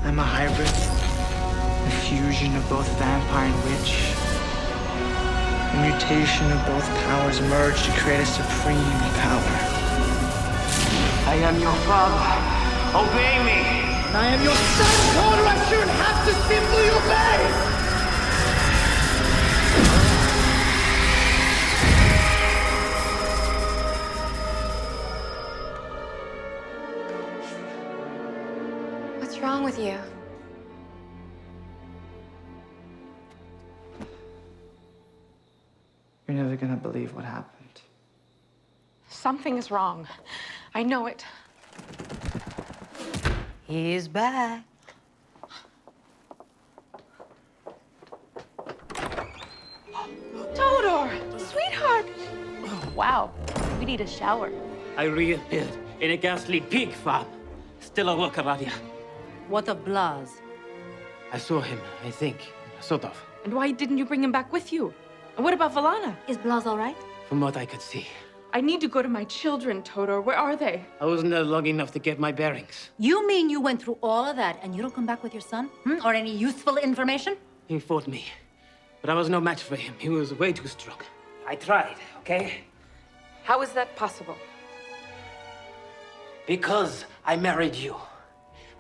I'm a hybrid. A fusion of both vampire and witch. A mutation of both powers merged to create a supreme power. I am your father. Obey me! I am your son, Connor! I shouldn't have to simply obey! What's wrong with you? You're never gonna believe what happened. Something is wrong. I know it. He's back. Todor! Sweetheart! Wow, we need a shower. I reappeared in a ghastly pig farm. Still a work, Aradia. What of Blas? I saw him, I think. Sort of. And why didn't you bring him back with you? And what about Valana? Is Blas all right? From what I could see. I need to go to my children, Todor. Where are they? I wasn't there long enough to get my bearings. You mean you went through all of that and you don't come back with your son? Or any useful information? He fought me. But I was no match for him. He was way too strong. I tried, okay? How is that possible? Because I married you.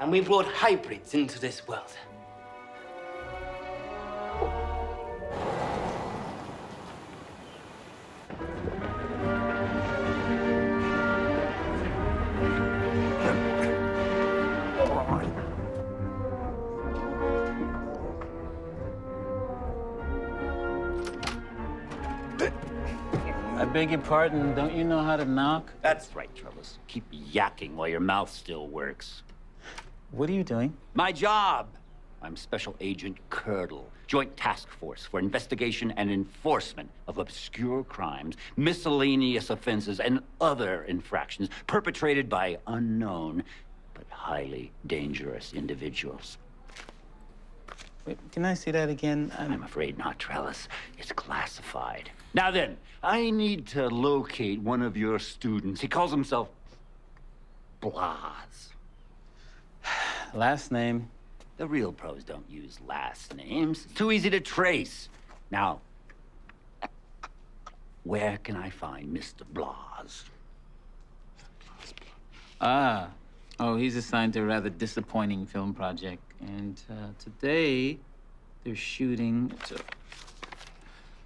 And we brought hybrids into this world. I beg your pardon, don't you know how to knock? That's right, Trellis. Keep yakking while your mouth still works. What are you doing? My job! I'm Special Agent Curdle, Joint Task Force for Investigation and Enforcement of Obscure Crimes, Miscellaneous Offenses, and other infractions perpetrated by unknown but highly dangerous individuals. Wait, can I see that again? I'm afraid not, Trellis. It's classified. Now then, I need to locate one of your students. He calls himself Blas. Last name? The real pros don't use last names. It's too easy to trace. Now, where can I find Mr. Blas? Oh, he's assigned to a rather disappointing film project. And today, they're shooting at a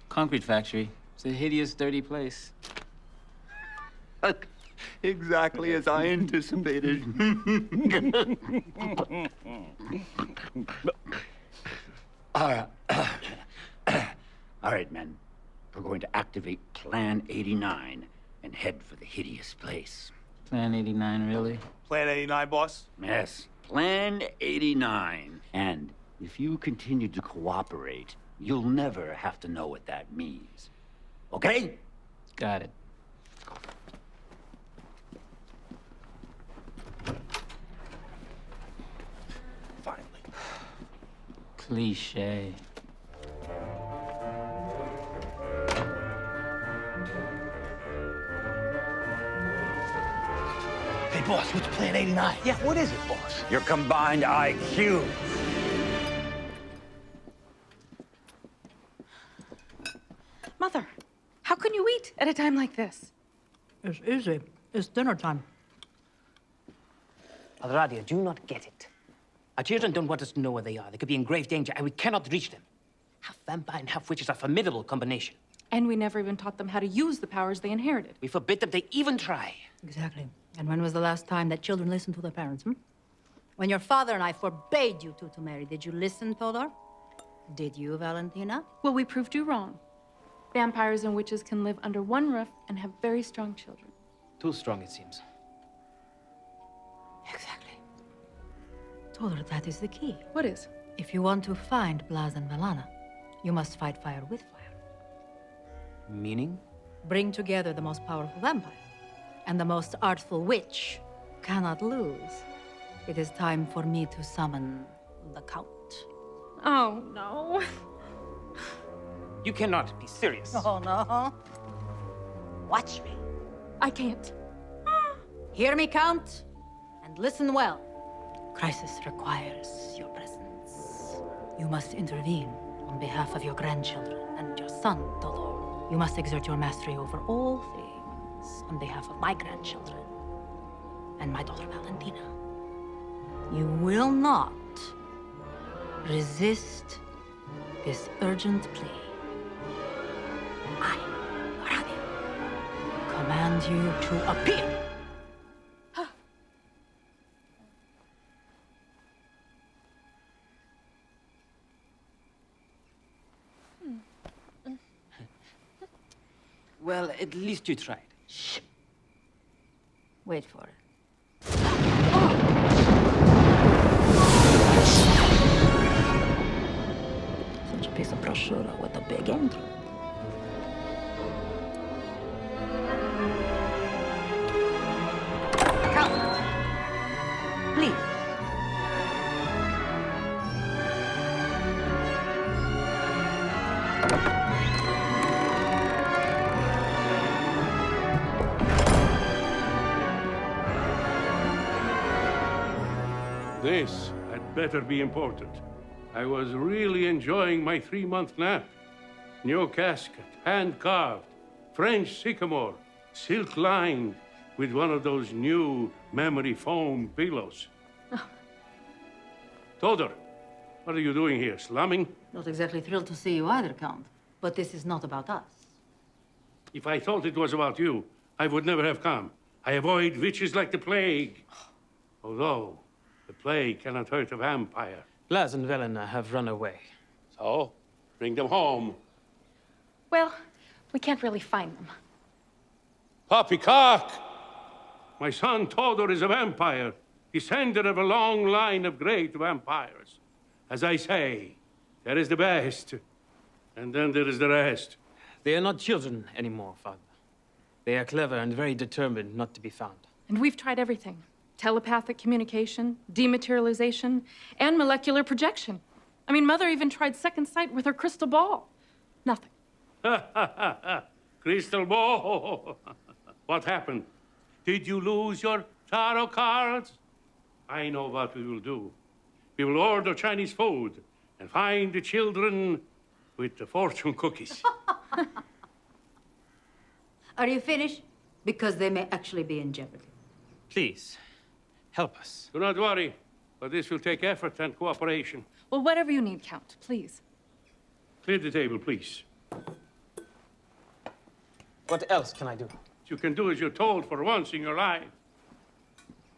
concrete factory. It's a hideous, dirty place. Exactly as I anticipated. All right, men. We're going to activate Plan 89 and head for the hideous place. Plan 89, really? Plan 89, boss? Yes, Plan 89. And if you continue to cooperate, you'll never have to know what that means. Okay? Got it. Finally. Cliche. Hey, boss, what's Plan 89? Yeah, what is it, boss? Your combined IQ. Mother, how can you eat at a time like this? It's easy. It's dinner time. Aradia, do you not get it? Our children don't want us to know where they are. They could be in grave danger, and we cannot reach them. Half vampire and half witch is a formidable combination. And we never even taught them how to use the powers they inherited. We forbid them to even try. Exactly. And when was the last time that children listened to their parents, When your father and I forbade you two to marry, did you listen, Todor? Did you, Valentina? Well, we proved you wrong. Vampires and witches can live under one roof and have very strong children. Too strong, it seems. Exactly. Todor, that is the key. What is? If you want to find Blaz and Velana, you must fight fire with fire. Meaning? Bring together the most powerful vampire and the most artful witch. Cannot lose. It is time for me to summon the Count. Oh, no. You cannot be serious. Oh, no. Watch me. I can't. Hear me, Count, and listen well. Crisis requires your presence. You must intervene on behalf of your grandchildren and your son, Todor. You must exert your mastery over all things on behalf of my grandchildren and my daughter, Valentina. You will not resist this urgent plea. I, Radia, command you to appear. Well, at least you tried. Shh. Wait for it. Such a piece of prosciutto with a big entry. Come. Please. This had better be important. I was really enjoying my 3-month nap. New casket, hand-carved, French sycamore, silk-lined, with one of those new memory foam pillows. Todor, what are you doing here, slumming? Not exactly thrilled to see you either, Count. But this is not about us. If I thought it was about you, I would never have come. I avoid witches like the plague. Although, the plague cannot hurt a vampire. Blaz and Velana have run away. So, bring them home. Well, we can't really find them. Poppycock! My son Todor is a vampire, descendant of a long line of great vampires. As I say, there is the best, and then there is the rest. They are not children anymore, Father. They are clever and very determined not to be found. And we've tried everything. Telepathic communication, dematerialization, and molecular projection. I mean, Mother even tried second sight with her crystal ball. Nothing. Crystal ball. What happened? Did you lose your tarot cards? I know what we will do. We will order Chinese food and find the children with the fortune cookies. Are you finished? Because they may actually be in jeopardy. Please, help us. Do not worry, but this will take effort and cooperation. Well, whatever you need, Count, please. Clear the table, please. What else can I do? You can do as you're told for once in your life.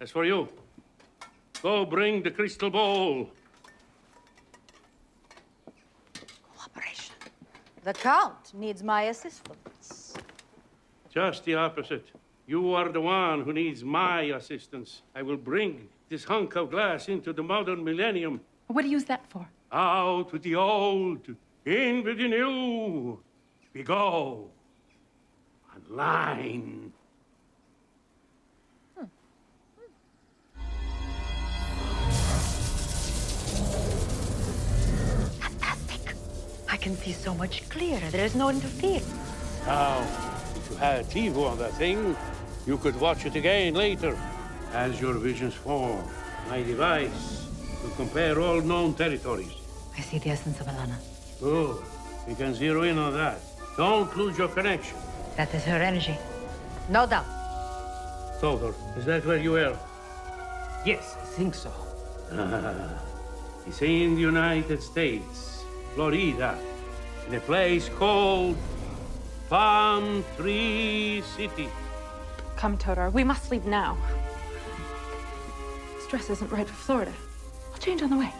As for you, go bring the crystal ball. Cooperation. The Count needs my assistance. Just the opposite. You are the one who needs my assistance. I will bring this hunk of glass into the modern millennium. What do you use that for? Out with the old, in with the new. We go. Online. Fantastic. I can see so much clearer. There is no interference. Now, if you had TiVo on that thing, you could watch it again later, as your visions form. My device will compare all known territories. I see the essence of Alana. Good. We can zero in on that. Don't lose your connection. That is her energy. No doubt. Todor, is that where you were? Yes, I think so. It's in the United States, Florida, in a place called Palm Tree City. Come, Todor, we must leave now. This dress isn't right for Florida. I'll change on the way.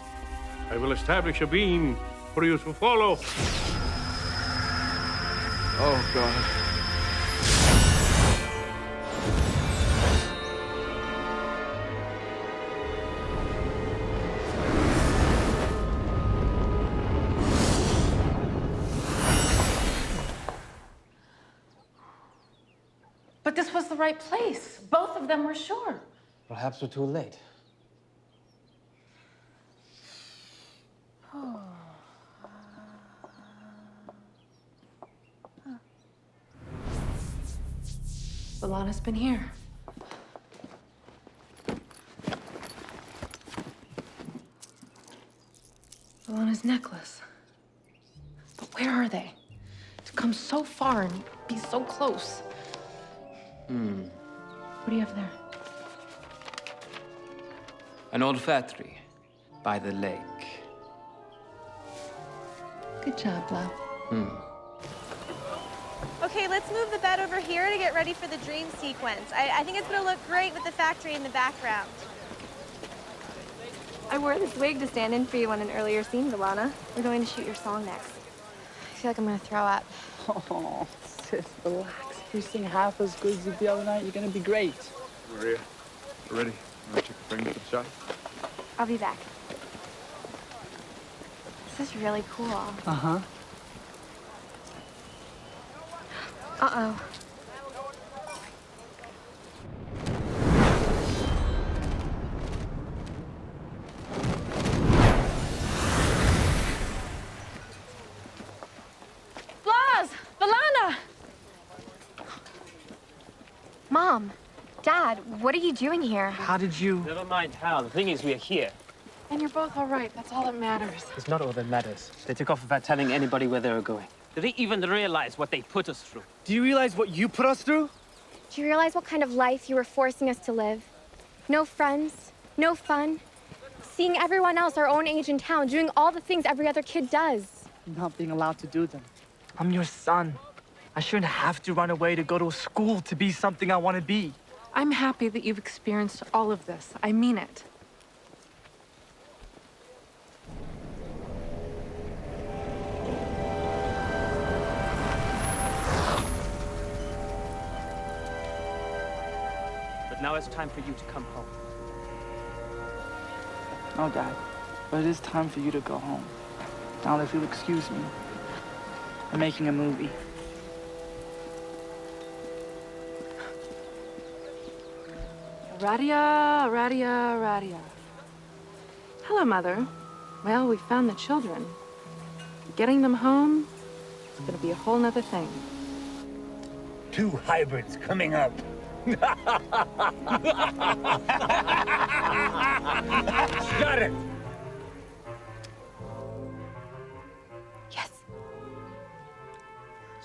I will establish a beam for you to follow. Oh, God. this was the right place. Both of them were sure. Perhaps we're too late. B'Elanna's been here. B'Elanna's necklace. But where are they? To come so far and be so close. What do you have there? An old factory by the lake. Good job, love. Okay, let's move the bed over here to get ready for the dream sequence. I think it's gonna look great with the factory in the background. I wore this wig to stand in for you on an earlier scene, B'Elanna. We're going to shoot your song next. I feel like I'm gonna throw up. Oh, sis, relax. If you sing half as good as you did the other night, you're gonna be great. Maria, we're ready. Want to check the frame for the shot? I'll be back. This is really cool. Uh-huh. Uh-oh. Blas! B'Elanna! Mom, Dad, what are you doing here? How did you... Never mind how. The thing is, we are here. And you're both all right. That's all that matters. It's not all that matters. They took off without telling anybody where they were going. Do they even realize what they put us through? Do you realize what you put us through? Do you realize what kind of life you were forcing us to live? No friends, no fun. Seeing everyone else our own age in town doing all the things every other kid does. Not being allowed to do them. I'm your son. I shouldn't have to run away to go to a school to be something I want to be. I'm happy that you've experienced all of this. I mean it. But now it's time for you to come home. No, Dad. But it is time for you to go home. Now, if you'll excuse me, I'm making a movie. Radia. Hello, Mother. Well, we found the children. Getting them home is gonna be a whole nother thing. 2 hybrids coming up. Shut it! Yes.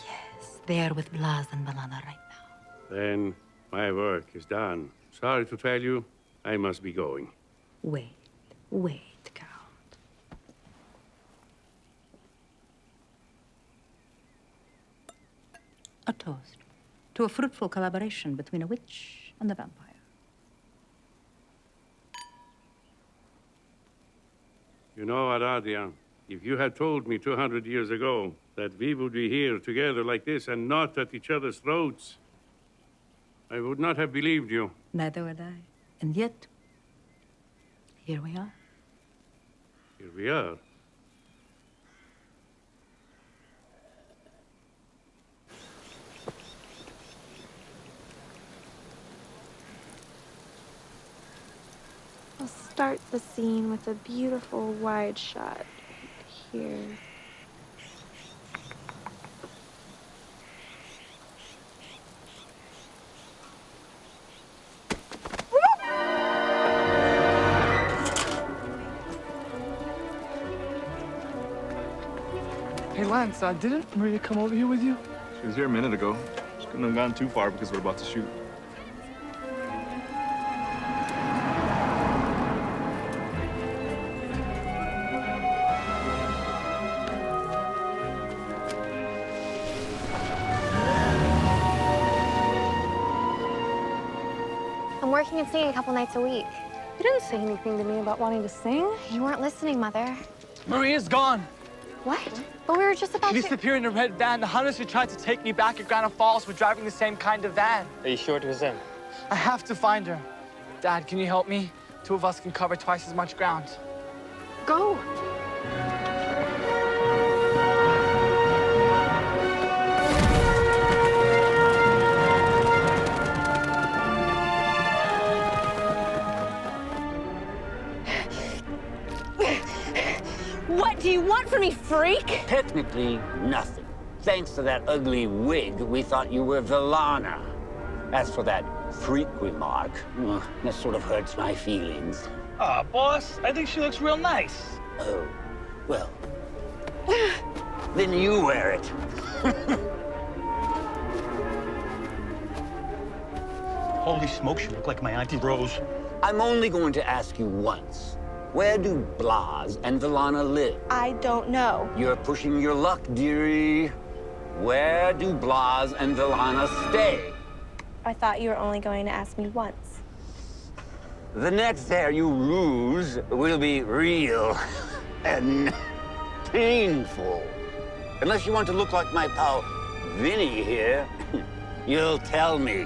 Yes, they are with Blas and B'Elanna right now. Then my work is done. Sorry to tell you, I must be going. Wait, Count. A toast to a fruitful collaboration between a witch and a vampire. You know, Aradia, if you had told me 200 years ago that we would be here together like this and not at each other's throats, I would not have believed you. Neither would I. And yet, here we are. Here we are. I'll start the scene with a beautiful wide shot here. Hey, Lance, didn't Maria come over here with you? She was here a minute ago. She couldn't have gone too far because we're about to shoot. I'm working and singing a couple nights a week. You didn't say anything to me about wanting to sing. You weren't listening, Mother. Maria's gone. What? But we were just about She disappeared in a red van. The hunters who tried to take me back at Granite Falls were driving the same kind of van. Are you sure it was them? I have to find her. Dad, can you help me? 2 of us can cover twice as much ground. Go. freak? Technically, nothing. Thanks to that ugly wig, we thought you were Villana. As for that freak remark, that sort of hurts my feelings. Boss, I think she looks real nice. Oh, well, then you wear it. Holy smokes, you look like my Auntie Rose. I'm only going to ask you once. Where do Blas and Villana live? I don't know. You're pushing your luck, dearie. Where do Blas and Villana stay? I thought you were only going to ask me once. The next dare you lose will be real and painful. Unless you want to look like my pal Vinny here, you'll tell me.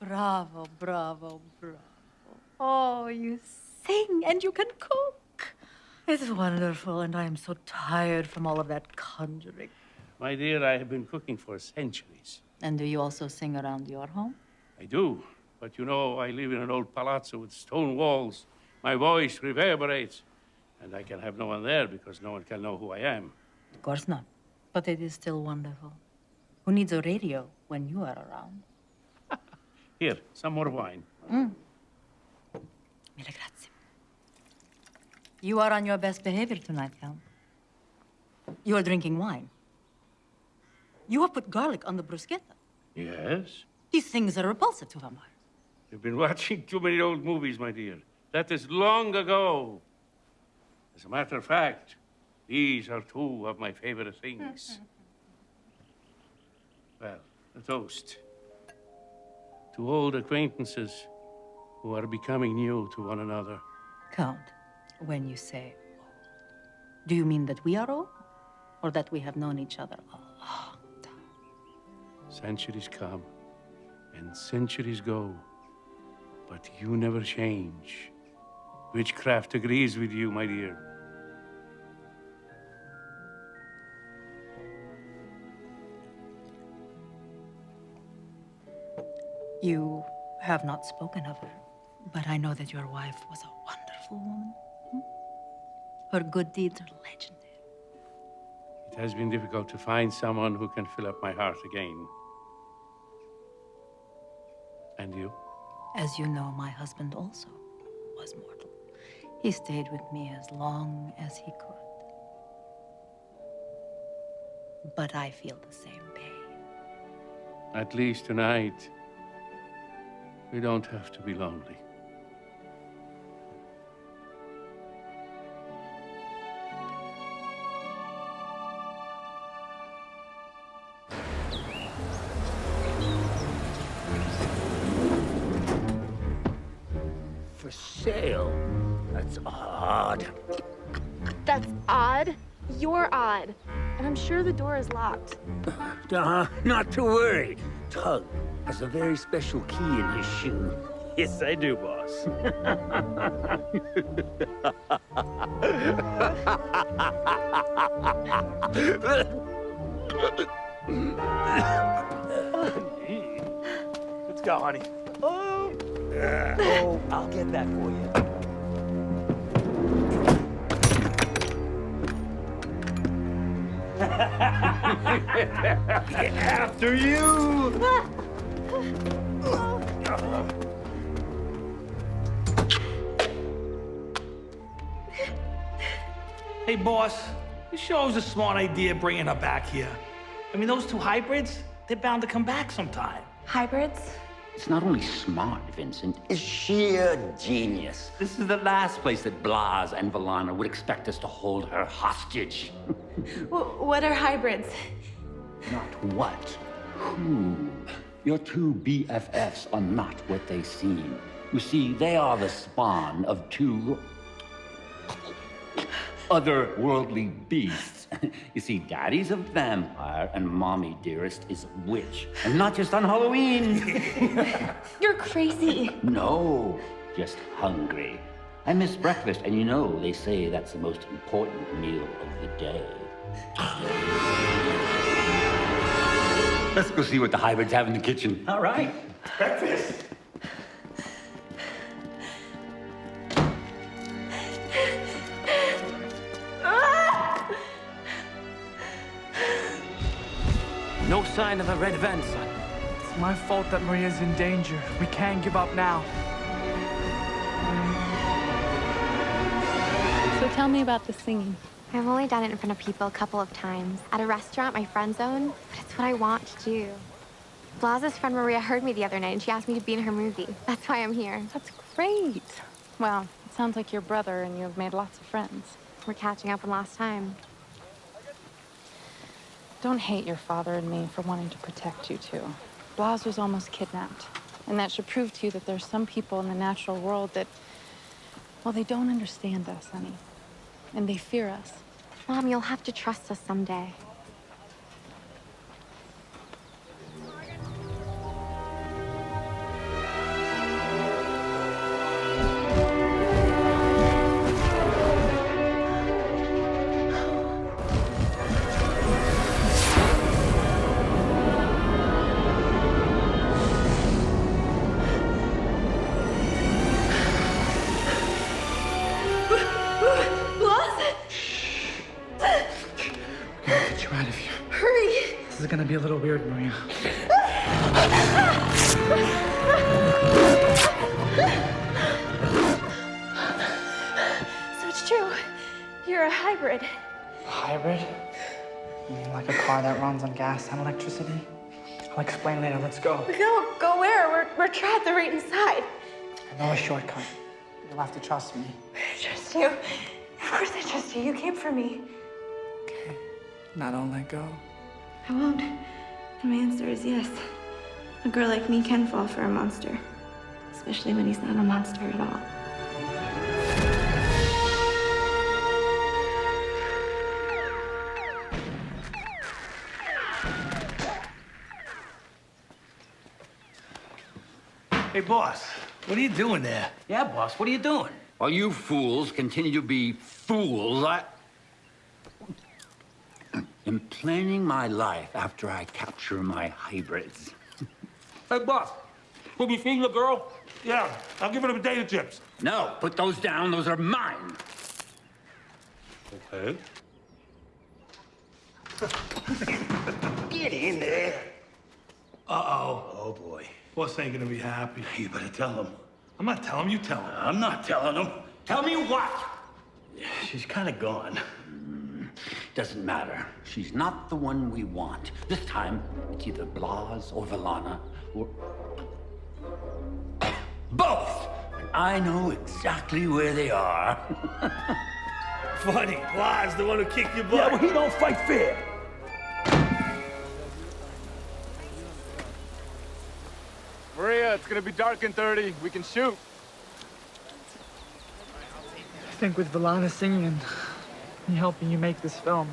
Bravo, bravo, bravo. Oh, you sing and you can cook. It's wonderful, and I am so tired from all of that conjuring. My dear, I have been cooking for centuries. And do you also sing around your home? I do, but you know, I live in an old palazzo with stone walls. My voice reverberates, and I can have no one there because no one can know who I am. Of course not. But it is still wonderful. Who needs a radio when you are around? Here, some more wine. Mille grazie. You are on your best behavior tonight, Count. You are drinking wine. You have put garlic on the bruschetta. Yes? These things are repulsive to vampires. You've been watching too many old movies, my dear. That is long ago. As a matter of fact, these are two of my favorite things. Well, a toast to old acquaintances who are becoming new to one another. Count, when you say old, do you mean that we are old? Or that we have known each other a long time? Centuries come and centuries go, but you never change. Witchcraft agrees with you, my dear. You have not spoken of her, but I know that your wife was a wonderful woman. Her good deeds are legendary. It has been difficult to find someone who can fill up my heart again. And you? As you know, my husband also was mortal. He stayed with me as long as he could. But I feel the same pain. At least tonight, we don't have to be lonely. For sale? That's odd. That's odd? You're odd. And I'm sure the door is locked. Not to worry. Tug has a very special key in his shoe. Yes, I do, boss. Let's go, honey. Oh, I'll get that for you. After you! Hey, boss, you sure it was a smart idea bringing her back here. I mean, those two hybrids, they're bound to come back sometime. Hybrids? It's not only smart, Vincent, it's sheer genius. This is the last place that Blas and Villana would expect us to hold her hostage. What are hybrids? Not what, who. Your two BFFs are not what they seem. You see, they are the spawn of two otherworldly beasts Yes. You see, Daddy's a vampire and Mommy, dearest, is a witch. And not just on Halloween. You're crazy. No, just hungry. I miss breakfast, and you know, they say that's the most important meal of the day. Let's go see what the hybrids have in the kitchen. All right. Breakfast. No sign of a red van, son. It's my fault that Maria's in danger. We can't give up now. So tell me about the singing. I've only done it in front of people a couple of times. At a restaurant, my friend zone, but it's what I want to do. Blaz's friend Maria heard me the other night and she asked me to be in her movie. That's why I'm here. That's great. Well, it sounds like your brother and you have made lots of friends. We're catching up on last time. Don't hate your father and me for wanting to protect you two. Blaz was almost kidnapped. And that should prove to you that there's some people in the natural world that, well, they don't understand us, honey. And they fear us. Mom, you'll have to trust us someday. Get you out of here. Hurry! This is gonna be a little weird, Maria. So it's true. You're a hybrid. A hybrid? You mean like a car that runs on gas and electricity? I'll explain later. Let's go. Go where? We're trapped. They're right inside. I know a shortcut. You'll have to trust me. I trust you. Of course I trust you. You came for me. Now don't let go. I won't. The answer is yes. A girl like me can fall for a monster. Especially when he's not a monster at all. Hey, boss, what are you doing there? Yeah, boss, what are you doing? While you fools continue to be fools, I am planning my life after I capture my hybrids. Hey, boss, will you feed the girl? Yeah, I'll give her the potato chips. No, put those down. Those are mine. Okay. Get in there. Uh-oh. Oh, boy. Boss ain't gonna be happy. You better tell him. I'm not telling him, you tell him. I'm not telling him. Tell me what? She's kind of gone. Doesn't matter. She's not the one we want. This time, it's either Blaz or Valana or both. And I know exactly where they are. Funny, Blaz, the one who kicked your butt. Yeah, well, he don't fight fair. Maria, it's gonna be dark in 30. We can shoot. I think with Valana singing and me helping you make this film,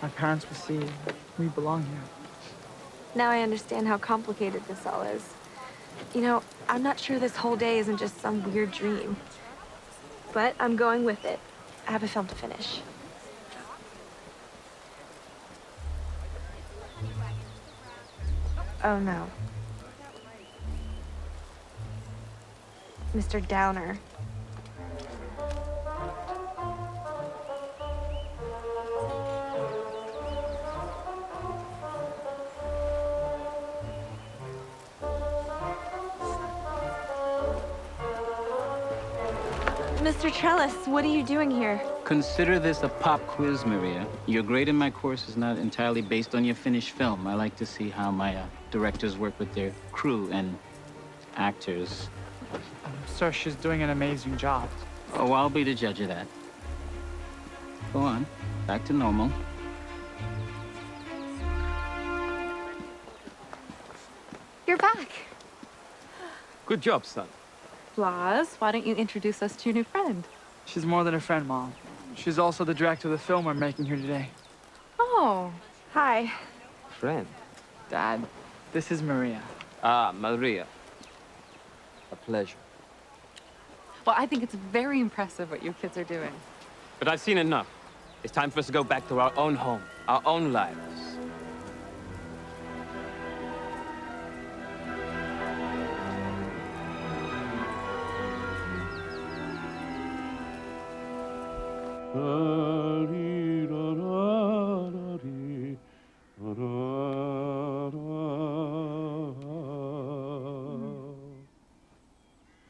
my parents will see we belong here. Now I understand how complicated this all is. You know, I'm not sure this whole day isn't just some weird dream. But I'm going with it. I have a film to finish. Oh no. Mr. Downer. Mr. Trellis, what are you doing here? Consider this a pop quiz, Maria. Your grade in my course is not entirely based on your finished film. I like to see how my directors work with their crew and actors. Sir, she's doing an amazing job. Oh, I'll be the judge of that. Go on. Back to normal. You're back. Good job, son. Blaz, why don't you introduce us to your new friend? She's more than a friend, Mom. She's also the director of the film we're making here today. Oh, hi. Friend. Dad, this is Maria. Ah, Maria. A pleasure. Well, I think it's very impressive what your kids are doing. But I've seen enough. It's time for us to go back to our own home, our own lives.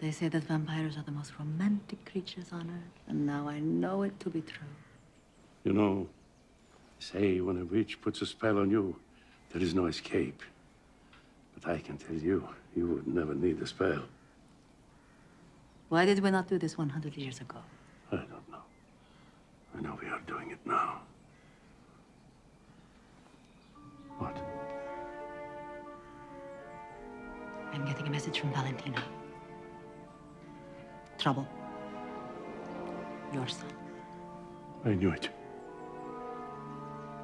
They say that vampires are the most romantic creatures on earth, and now I know it to be true. You know, say when a witch puts a spell on you, there is no escape. But I can tell you, you would never need a spell. Why did we not do this 100 years ago? I don't know. I know we are doing it now. What? I'm getting a message from Valentina. Trouble. Your son. I knew it.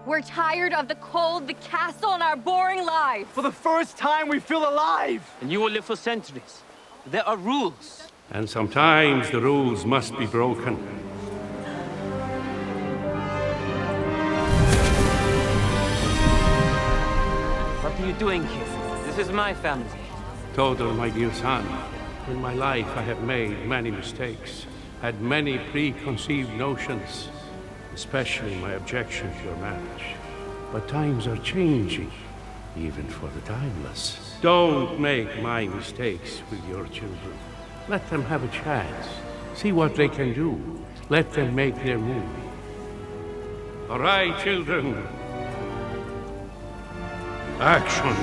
We're tired of the cold, the castle, and our boring lives. For the first time, we feel alive. And you will live for centuries. There are rules. And sometimes the rules must be broken. What are you doing here? This is my family. Todor, my dear son, in my life I have made many mistakes, had many preconceived notions, especially my objection to your marriage. But times are changing, even for the timeless. Don't make my mistakes with your children. Let them have a chance. See what they can do. Let them make their move. All right, children. Action.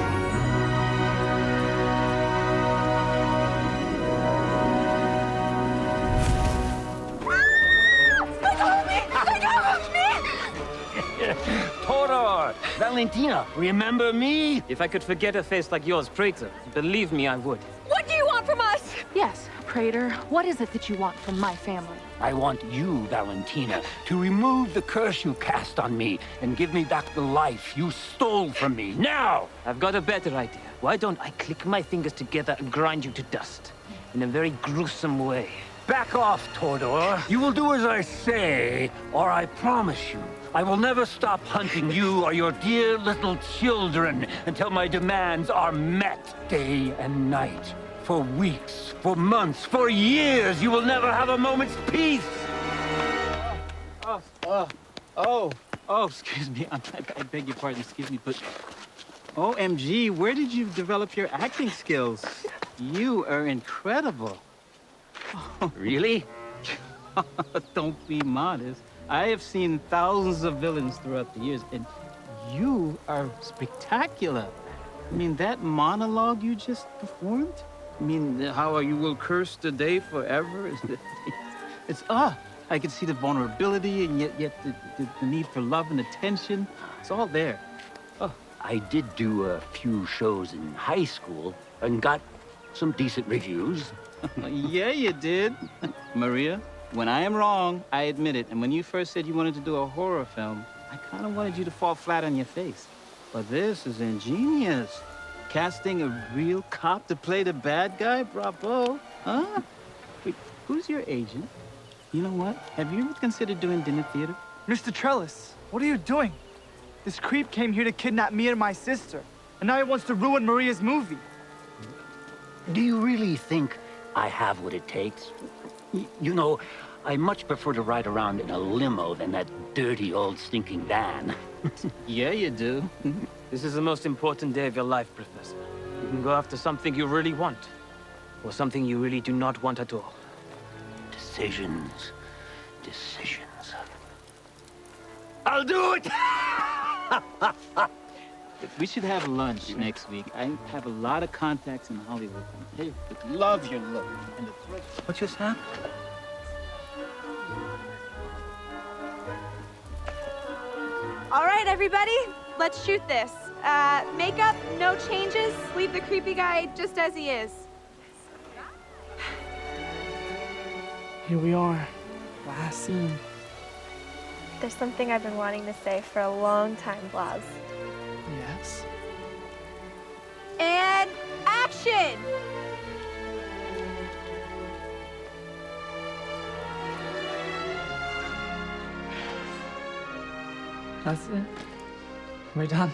Todor! Valentina, remember me? If I could forget a face like yours, Praetor, believe me, I would. What do you want from us? Yes, Praetor, what is it that you want from my family? I want you, Valentina, to remove the curse you cast on me and give me back the life you stole from me. Now! I've got a better idea. Why don't I click my fingers together and grind you to dust? In a very gruesome way. Back off, Todor. You will do as I say, or I promise you, I will never stop hunting you or your dear little children until my demands are met day and night. For weeks, for months, for years, you will never have a moment's peace. Oh, excuse me. I beg your pardon, excuse me, but OMG, where did you develop your acting skills? You are incredible. Really? Don't be modest. I have seen thousands of villains throughout the years, and you are spectacular. I mean, that monologue you just performed? I mean, how you will curse the day forever? I can see the vulnerability and yet the need for love and attention. It's all there. I did do a few shows in high school and got some decent reviews. Yeah, you did. Maria, when I am wrong, I admit it. And when you first said you wanted to do a horror film, I kind of wanted you to fall flat on your face. But this is ingenious. Casting a real cop to play the bad guy? Bravo. Huh? Wait, who's your agent? You know what? Have you ever considered doing dinner theater? Mr. Trellis, what are you doing? This creep came here to kidnap me and my sister, and now he wants to ruin Maria's movie. Do you really think I have what it takes? You know, I much prefer to ride around in a limo than that dirty old stinking van. Yeah, you do. This is the most important day of your life, Professor. You can go after something you really want, or something you really do not want at all. Decisions. I'll do it! We should have lunch next week. I have a lot of contacts in Hollywood. They would love your look. And what just happened? All right, everybody, let's shoot this. Makeup, no changes. Leave the creepy guy just as he is. Here we are. Last scene. There's something I've been wanting to say for a long time, Blas. Yes? And action! That's it. We're done.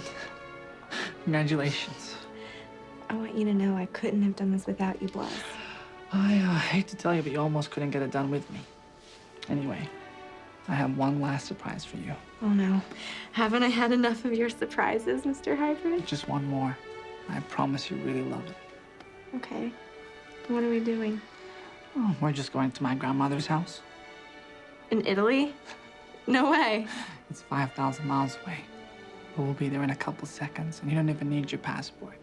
Congratulations. I want you to know I couldn't have done this without you, Blas. I hate to tell you, but you almost couldn't get it done with me. Anyway, I have one last surprise for you. Oh no. Haven't I had enough of your surprises, Mr. Hybrid? Just one more. I promise you really love it. Okay. What are we doing? Oh, we're just going to my grandmother's house. In Italy? No way. It's 5,000 miles away. But we'll be there in a couple seconds, and you don't even need your passport.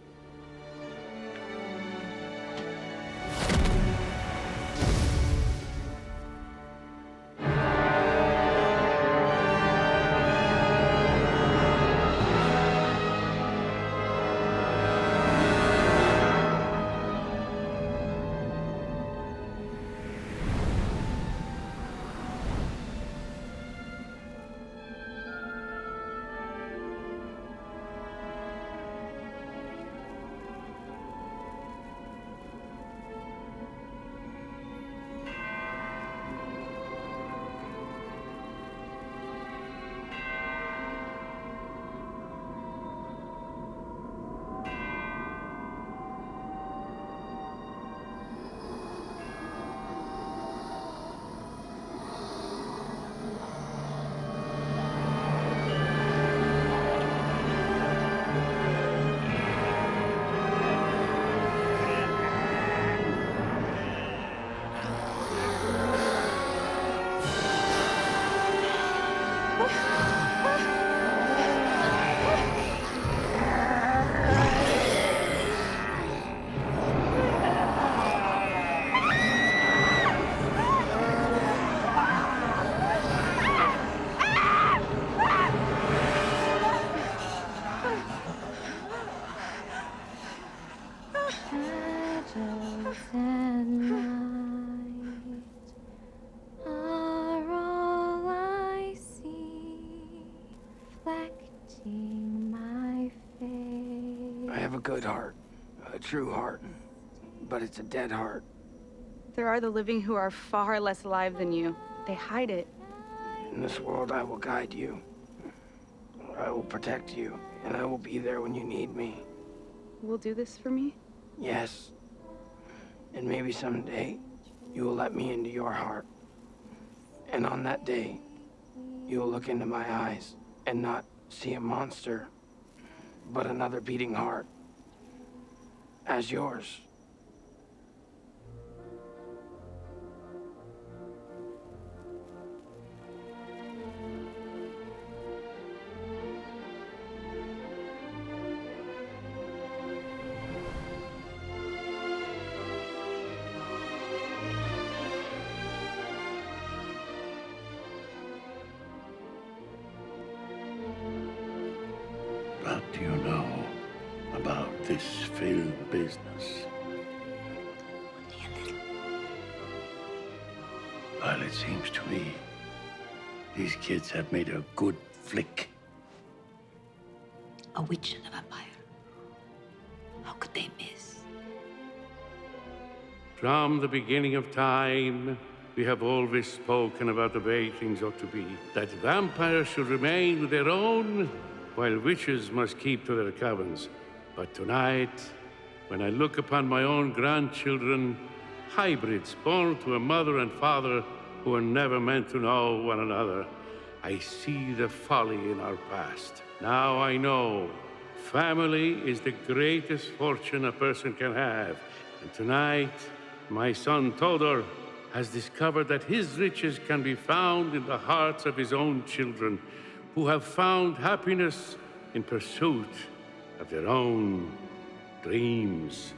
Shadows and night are all I see, reflecting my face. I have a good heart, a true heart, but it's a dead heart. There are the living who are far less alive than you. They hide it. In this world, I will guide you. I will protect you, and I will be there when you need me. Will do this for me? Yes. And maybe someday, you will let me into your heart. And on that day, you will look into my eyes and not see a monster, but another beating heart. As yours. What do you know about this film business? Only a little. Well, it seems to me these kids have made a good flick. A witch and a vampire. How could they miss? From the beginning of time, we have always spoken about the way things ought to be. That vampires should remain with their own, while witches must keep to their covens. But tonight, when I look upon my own grandchildren, hybrids born to a mother and father who were never meant to know one another, I see the folly in our past. Now I know family is the greatest fortune a person can have. And tonight, my son Todor has discovered that his riches can be found in the hearts of his own children, who have found happiness in pursuit of their own dreams.